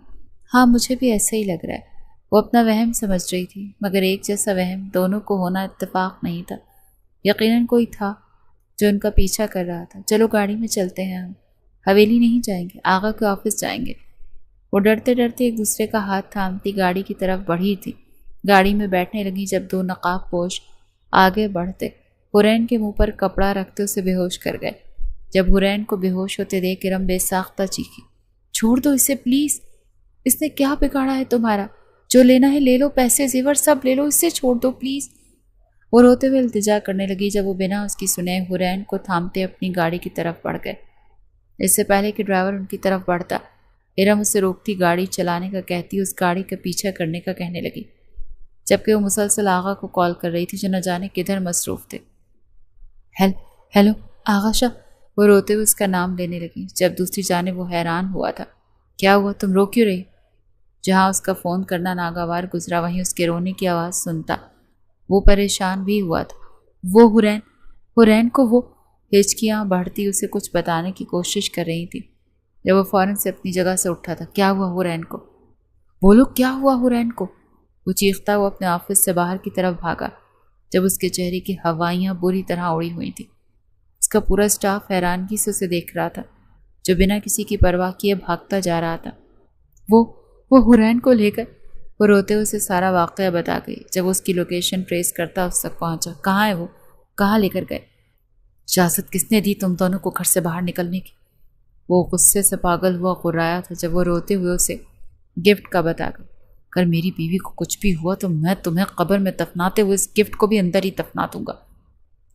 ہاں مجھے بھی ایسا ہی لگ رہا ہے۔ وہ اپنا وہم سمجھ رہی تھی، مگر ایک جیسا وہم دونوں کو ہونا اتفاق نہیں تھا۔ یقیناً کوئی تھا جو ان کا پیچھا کر رہا تھا۔ چلو گاڑی میں چلتے ہیں، ہم حویلی نہیں جائیں گے، آغا کے آفس جائیں گے۔ وہ ڈرتے ڈرتے ایک دوسرے کا ہاتھ تھامتی گاڑی کی طرف بڑھی تھی۔ گاڑی میں بیٹھنے لگی جب دو نقاب پوش آگے بڑھتے حرین کے منہ پر کپڑا رکھتے اسے بے ہوش کر گئے۔ جب حرین کو بے ہوش ہوتے دیکھ ارم بے ساختہ چیخی، چھوڑ دو اسے پلیز، اس نے کیا بگاڑا ہے تمہارا؟ جو لینا ہے لے لو، پیسے زیور سب لے لو، اسے چھوڑ دو پلیز۔ وہ روتے ہوئے التجا کرنے لگی۔ جب وہ بنا اس کی سنے حرین کو تھامتے اپنی گاڑی کی طرف بڑھ گئے۔ اس سے پہلے کہ ڈرائیور ان کی طرف بڑھتا، ارم اسے روکتی، گاڑی چلانے کا کہتی، اس گاڑی کا پیچھا کرنے کا کہنے لگی، جبکہ وہ مسلسل آغا کو کال کر رہی تھی جو نہ جانے کدھر مصروف تھے۔ ہیلو آغا شاہ، وہ روتے ہوئے اس کا نام لینے لگی۔ جب دوسری جانب وہ حیران ہوا تھا، کیا ہوا، تم رو کیوں رہی؟ جہاں اس کا فون کرنا ناگوار گزرا وہیں اس کے رونے کی آواز سنتا وہ پریشان بھی ہوا تھا۔ وہ حرین کو وہ ہچکیاں بڑھتی اسے کچھ بتانے کی کوشش کر رہی تھی جب وہ فوراً سے اپنی جگہ سے اٹھا تھا۔ کیا ہوا حرین کو؟ بولو کیا ہوا حرین کو؟ وہ چیختا وہ اپنے آفس سے باہر کی طرف بھاگا جب اس کے چہرے کی ہوائیاں بری طرح اڑی ہوئی تھی۔ اس کا پورا اسٹاف حیرانگی سے اسے دیکھ رہا تھا جو بنا کسی کی پرواہ کیے بھاگتا جا رہا تھا۔ وہ حرین کو لے کر، وہ روتے ہوئے اسے سارا واقعہ بتا گئی۔ جب اس کی لوکیشن ٹریس کرتا اس تک پہنچا۔ کہاں ہے وہ؟ کہاں لے کر گئے؟ اجازت کس نے دی تم دونوں کو گھر سے باہر نکلنے کی؟ وہ غصے سے پاگل ہوا غرایا تھا جب وہ روتے ہوئے اسے گفٹ کا بتا گئی۔ اگر میری بیوی کو کچھ بھی ہوا تو میں تمہیں قبر میں دفناتے ہوئے اس گفٹ کو بھی اندر ہی دفنا دوں گا،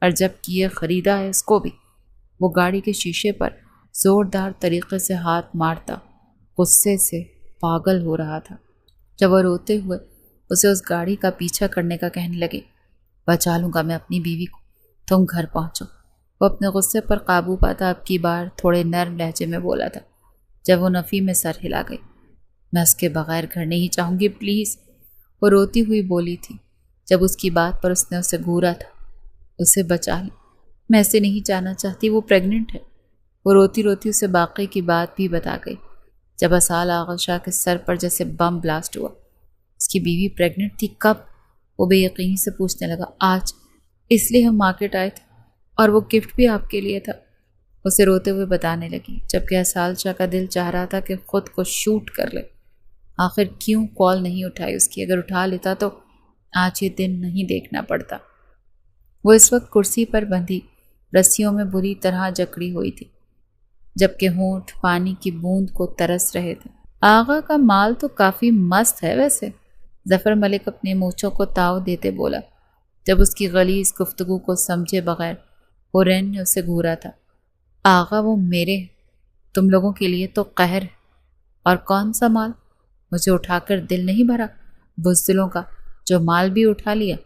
اور جب کہ یہ خریدا ہے اس کو بھی۔ وہ گاڑی کے شیشے پر زوردار طریقے سے ہاتھ مارتا غصے سے پاگل ہو رہا تھا جب وہ روتے ہوئے اسے اس گاڑی کا پیچھا کرنے کا کہنے لگے۔ بچا لوں گا میں اپنی بیوی کو، تم گھر پہنچو۔ وہ اپنے غصے پر قابو پاتا اب کی بار تھوڑے نرم لہجے میں بولا تھا جب وہ نفی میں سر ہلا گئی۔ میں اس کے بغیر گھر نہیں چاہوں گی پلیز، وہ روتی ہوئی بولی تھی جب اس کی بات پر اس نے اسے گھورا تھا۔ اسے بچا لیں، میں اسے نہیں جانا چاہتی، وہ پریگننٹ ہے۔ وہ روتی روتی اسے باقی کی بات بھی بتا گئی۔ جب اسال آغا شاہ کے سر پر جیسے بم بلاسٹ ہوا۔ اس کی بیوی پریگننٹ تھی؟ کب؟ وہ بے یقینی سے پوچھنے لگا۔ آج، اس لیے ہم مارکیٹ آئے تھے، اور وہ گفٹ بھی آپ کے لیے تھا، اسے روتے ہوئے بتانے لگی، جبکہ اسال شاہ کا دل چاہ رہا تھا کہ خود کو شوٹ کر لے۔ آخر کیوں کال نہیں اٹھائی اس کی؟ اگر اٹھا لیتا تو آج یہ دن نہیں دیکھنا پڑتا۔ وہ اس وقت کرسی پر بندھی رسیوں میں بری طرح جکڑی ہوئی تھی، جبکہ ہونٹ پانی کی بوند کو ترس رہے تھے۔ آغا کا مال تو کافی مست ہے ویسے، ظفر ملک اپنی مونچھوں کو تاؤ دیتے بولا جب اس کی غلیظ گفتگو کو سمجھے بغیر حرین نے اسے گھورا تھا۔ آغا وہ میرے، تم لوگوں کے لیے تو قہر ہے۔ اور کون سا مال؟ مجھے اٹھا کر دل نہیں بھرا بزدلوں کا، جو مال بھی اٹھا لیا۔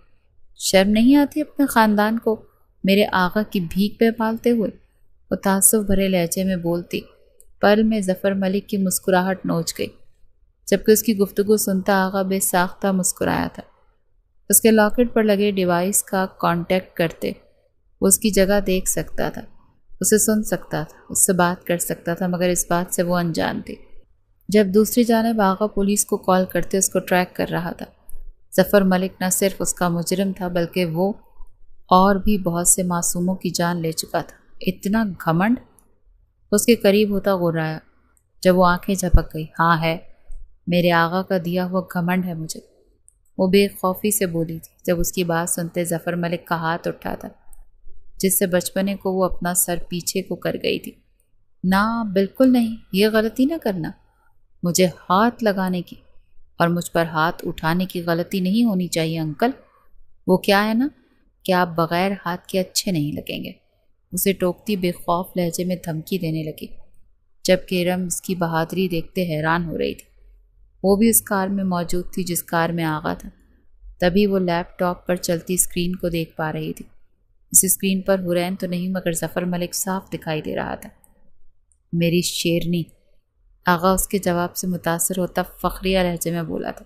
شرم نہیں آتی اپنے خاندان کو میرے آغا کی بھیک پہ پالتے ہوئے؟ وہ تعصب بھرے لہجے میں بولتی۔ پل میں ظفر ملک کی مسکراہٹ نوچ گئی، جبکہ اس کی گفتگو سنتا آغا بے ساختہ مسکرایا تھا۔ اس کے لاکٹ پر لگے ڈیوائس کا کانٹیکٹ کرتے وہ اس کی جگہ دیکھ سکتا تھا، اسے سن سکتا تھا، اس سے بات کر سکتا تھا، مگر اس بات سے وہ انجان تھی۔ جب دوسری جانب آغا پولیس کو کال کرتے اس کو ٹریک کر رہا تھا۔ ظفر ملک نہ صرف اس کا مجرم تھا بلکہ وہ اور بھی بہت سے معصوموں کی جان لے چکا تھا۔ اتنا گھمنڈ؟ اس کے قریب ہوتا غرایا جب وہ آنکھیں جھپک گئی۔ ہاں ہے، میرے آغا کا دیا ہوا گھمنڈ ہے مجھے، وہ بے خوفی سے بولی تھی جب اس کی بات سنتے ظفر ملک کا ہاتھ اٹھا تھا جس سے بچپنے کو وہ اپنا سر پیچھے کو کر گئی تھی۔ نہ بالکل نہیں، یہ غلطی نہ کرنا، مجھے ہاتھ لگانے کی اور مجھ پر ہاتھ اٹھانے کی غلطی نہیں ہونی چاہیے انکل۔ وہ کیا ہے نا کہ آپ بغیر ہاتھ کے اچھے نہیں لگیں گے، اسے ٹوکتی بے خوف لہجے میں دھمکی دینے لگی، جبکہ ارم اس کی بہادری دیکھتے حیران ہو رہی تھی۔ وہ بھی اس کار میں موجود تھی جس کار میں آغا تھا۔ تبھی وہ لیپ ٹاپ پر چلتی اسکرین کو دیکھ پا رہی تھی۔ اس اسکرین پر حرین تو نہیں مگر ظفر ملک صاف دکھائی دے رہا تھا۔ میری شیرنی، آغا اس کے جواب سے متاثر ہوتا فخریہ لہجے میں بولا تھا۔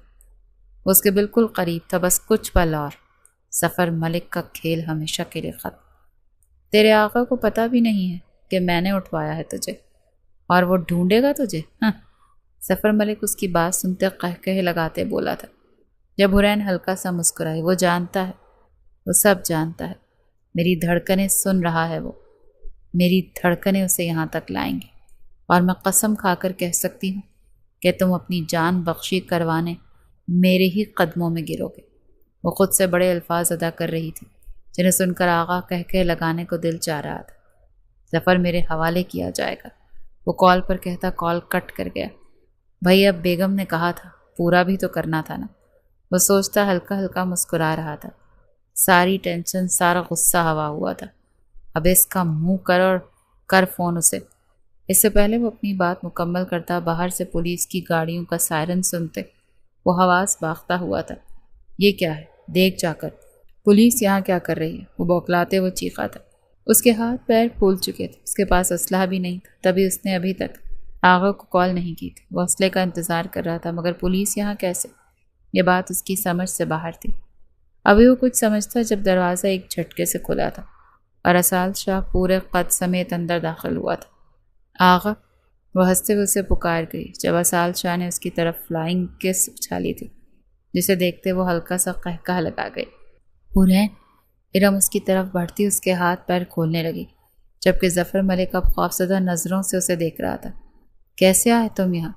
وہ اس کے بالکل قریب تھا، بس کچھ پل اور۔ ظفر ملک کا کھیل ہمیشہ کے لیے ختم۔ تیرے آقا کو پتہ بھی نہیں ہے کہ میں نے اٹھوایا ہے تجھے، اور وہ ڈھونڈے گا تجھے؟ ظفر ملک اس کی بات سنتے قہقہے لگاتے بولا تھا۔ جب حرین ہلکا سا مسکرائی، وہ جانتا ہے، وہ سب جانتا ہے، میری دھڑکنیں سن رہا ہے، وہ میری دھڑکنیں اسے یہاں تک لائیں گی، اور میں قسم کھا کر کہہ سکتی ہوں کہ تم اپنی جان بخشی کروانے میرے ہی قدموں میں گرو گے۔ وہ خود سے بڑے الفاظ ادا کر رہی تھی جنہیں سن کر آغا کہہ لگانے کو دل چاہ رہا تھا۔ ظفر میرے حوالے کیا جائے گا، وہ کال پر کہتا کال کٹ کر گیا۔ بھائی اب بیگم نے کہا تھا، پورا بھی تو کرنا تھا نا، وہ سوچتا ہلکا ہلکا مسکرا رہا تھا۔ ساری ٹینشن، سارا غصہ ہوا ہوا تھا۔ اب اس کا منہ کر فون اسے۔ اس سے پہلے وہ اپنی بات مکمل کرتا باہر سے پولیس کی گاڑیوں کا سائرن سنتے وہ حواس باختہ ہوا تھا۔ یہ کیا ہے؟ دیکھ جا کر، پولیس یہاں کیا کر رہی ہے؟ وہ بوکلاتے وہ چیخا تھا۔ اس کے ہاتھ پیر پھول چکے تھے، اس کے پاس اسلحہ بھی نہیں تھا، تبھی اس نے ابھی تک آغا کو کال نہیں کی تھی۔ وہ اسلحے کا انتظار کر رہا تھا، مگر پولیس یہاں کیسے؟ یہ بات اس کی سمجھ سے باہر تھی۔ ابھی وہ کچھ سمجھتا جب دروازہ ایک جھٹکے سے کھلا تھا اور اسال شاہ پورے قد سمیت اندر داخل ہوا تھا۔ آغا، وہ ہنستے ہوئے اسے پکار گئی جب اسال شاہ نے اس کی طرف فلائنگ کس اچھالی تھی، جسے دیکھتے وہ ہلکا سا قہقہ لگا گئی۔ حورین، ارم اس کی طرف بڑھتی اس کے ہاتھ پیر کھولنے لگی، جبکہ ظفر ملک اب خوفزدہ نظروں سے اسے دیکھ رہا تھا۔ کیسے آئے تم یہاں؟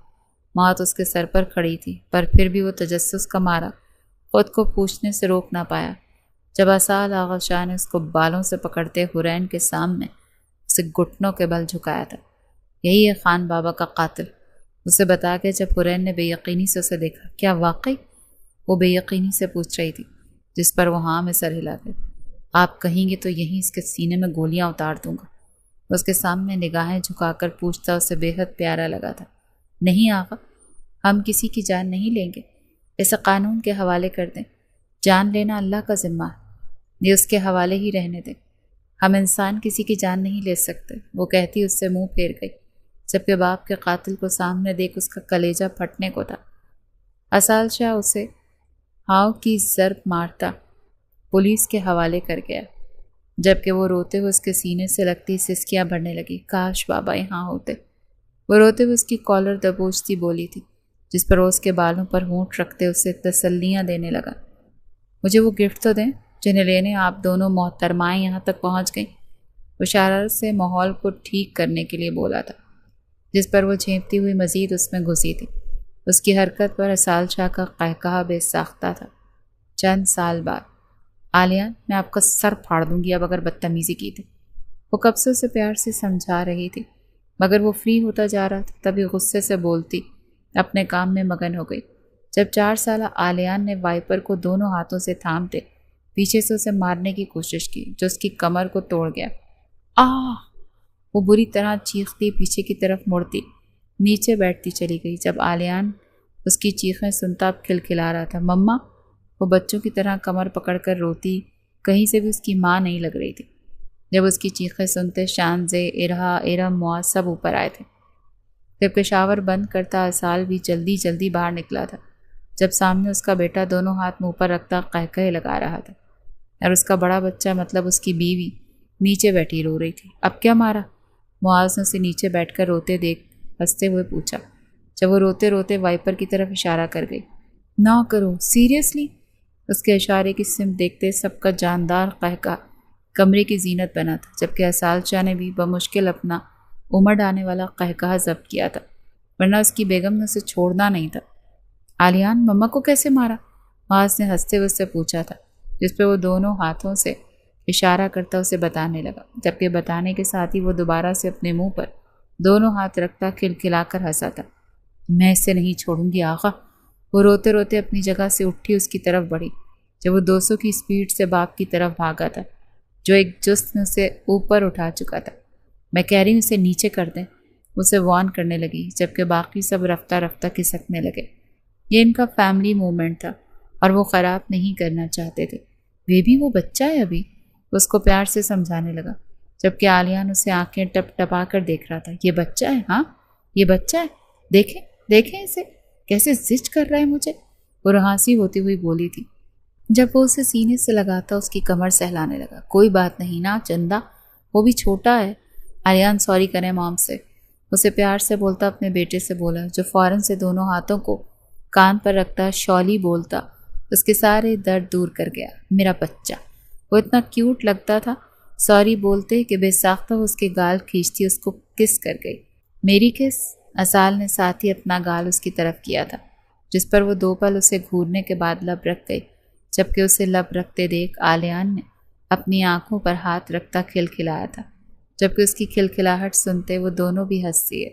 موت اس کے سر پر کھڑی تھی، پر پھر بھی وہ تجسس کا مارا خود کو پوچھنے سے روک نہ پایا۔ جب اسال آغا شاہ نے اس کو بالوں سے پکڑتے حورین کے سامنے اسے گھٹنوں کے بل جھکایا تھا۔ یہی ہے خان بابا کا قاتل، اسے بتا کے جب حورین نے بے یقینی سے اسے دیکھا۔ کیا واقعی؟ وہ بے یقینی سے پوچھ رہی تھی، جس پر وہ ہاں میں سر ہلا دے۔ آپ کہیں گے تو یہیں اس کے سینے میں گولیاں اتار دوں گا۔ اس کے سامنے نگاہیں جھکا کر پوچھتا اسے بے حد پیارا لگا تھا۔ نہیں آقا، ہم کسی کی جان نہیں لیں گے، اسے قانون کے حوالے کر دیں۔ جان لینا اللہ کا ذمہ ہے، یہ اس کے حوالے ہی رہنے دیں۔ ہم انسان کسی کی جان نہیں لے سکتے، وہ کہتی اس سے منہ پھیر گئی، جبکہ باپ کے قاتل کو سامنے دیکھ اس کا کلیجہ پھٹنے کو تھا۔ اسال شاہ اسے ہاؤ کی ضرب مارتا پولیس کے حوالے کر گیا، جبکہ وہ روتے ہوئے اس کے سینے سے لگتی سسکیاں بھرنے لگی۔ کاش بابا یہاں ہوتے۔ وہ روتے ہوئے اس کی کالر دبوچتی بولی تھی، جس پر وہ اس کے بالوں پر ہونٹ رکھتے اسے تسلیاں دینے لگا۔ مجھے وہ گفٹ تو دیں جنہیں لینے آپ دونوں محترمائیں یہاں تک پہنچ گئیں۔ وہ شرارت سے ماحول کو ٹھیک کرنے کے لیے بولا تھا، جس پر وہ جھینپتی ہوئی مزید اس میں گھسی تھی۔ اس کی حرکت پر اسال شاہ کا قہقہہ بے ساختہ تھا۔ چند سال بعد عالیان، میں آپ کا سر پھاڑ دوں گی اب اگر بدتمیزی کی تھی۔ وہ کب سے اسے پیار سے سمجھا رہی تھی، مگر وہ فری ہوتا جا رہا تھا، تبھی غصے سے بولتی اپنے کام میں مگن ہو گئی۔ جب 4 سالہ عالیان نے وائپر کو دونوں ہاتھوں سے تھامتے پیچھے سے اسے مارنے کی کوشش کی، جو اس کی کمر کو توڑ گیا۔ آہ! وہ بری طرح چیختی پیچھے کی طرف مڑتی نیچے بیٹھتی چلی گئی۔ جب عالیان اس کی چیخیں سنتا اب کھلکھلا رہا تھا۔ مما! وہ بچوں کی طرح کمر پکڑ کر روتی، کہیں سے بھی اس کی ماں نہیں لگ رہی تھی۔ جب اس کی چیخیں سنتے شانزے، ارہا، ارم، معاذ سب اوپر آئے تھے۔ جب شاور بند کرتا اسال بھی جلدی جلدی باہر نکلا تھا، جب سامنے اس کا بیٹا دونوں ہاتھ منہ پر رکھتا قہقہے لگا رہا تھا، اور اس کا بڑا بچہ مطلب اس کی بیوی نیچے بیٹھی رو رہی تھی۔ اب کیا مارا؟ معاذ نے اسے نیچے بیٹھ کر روتے دیکھ ہنستے ہوئے پوچھا، جب وہ روتے روتے وائپر کی طرف اشارہ کر گئی۔ نہ کرو، سیریسلی؟ اس کے اشارے کی سمت دیکھتے سب کا جاندار قہقہ کمرے کی زینت بنا تھا، جبکہ اسال شاہ نے بھی بمشکل اپنا امڑ آنے والا قہقہ ضبط کیا تھا، ورنہ اس کی بیگم نے اسے چھوڑنا نہیں تھا۔ عالیان، مما کو کیسے مارا؟ معاذ نے ہنستے ہوئے سے پوچھا تھا، جس پہ وہ دونوں ہاتھوں سے اشارہ کرتا اسے بتانے لگا، جبکہ بتانے کے ساتھ ہی وہ دوبارہ سے اپنے منہ پر دونوں ہاتھ رکھتا کھلکھلا کر ہنسا تھا۔ میں اسے نہیں چھوڑوں گی آقا۔ وہ روتے روتے اپنی جگہ سے اٹھی اس کی طرف بڑھی، جب وہ 200 کی سپیڈ سے باپ کی طرف بھاگا تھا، جو ایک جست میں اسے اوپر اٹھا چکا تھا۔ میں کہہ رہی ہوں اسے نیچے کر دیں، اسے وارن کرنے لگی، جبکہ باقی سب رفتہ رفتہ کھسکنے لگے۔ یہ ان کا فیملی مومنٹ تھا اور وہ خراب نہیں کرنا چاہتے تھے۔ بیبی، وہ بچہ ہے ابھی، اس کو پیار سے سمجھانے لگا، جبکہ عالیان اسے آنکھیں ٹپ ٹپا کر دیکھ رہا تھا۔ یہ بچہ ہے؟ ہاں یہ بچہ ہے، دیکھیں دیکھیں اسے کیسے زج کر رہا ہے مجھے، وہ رہاسی ہوتی ہوئی بولی تھی، جب وہ اسے سینے سے لگاتا اس کی کمر سہلانے لگا۔ کوئی بات نہیں نا چندہ، وہ بھی چھوٹا ہے۔ عالیان سوری کریں مام سے، اسے پیار سے بولتا اپنے بیٹے سے بولا، جو فوراً سے دونوں ہاتھوں کو کان پر رکھتا شولی بولتا اس کے سارے درد دور کر گیا۔ میرا بچہ، وہ اتنا کیوٹ لگتا تھا۔ سوری بولتے کہ بے ساختہ اس کے گال کھینچتی اس کو کس کر گئی۔ میری کس؟ اسال نے ساتھ ہی اپنا گال اس کی طرف کیا تھا، جس پر وہ 2 پل اسے گھورنے کے بعد لب رکھ گئی، جبکہ اسے لب رکھتے دیکھ عالیان نے اپنی آنکھوں پر ہاتھ رکھتا کھلکھلایا تھا، جبکہ اس کی کھلکھلاہٹ سنتے وہ دونوں بھی ہنس دیے۔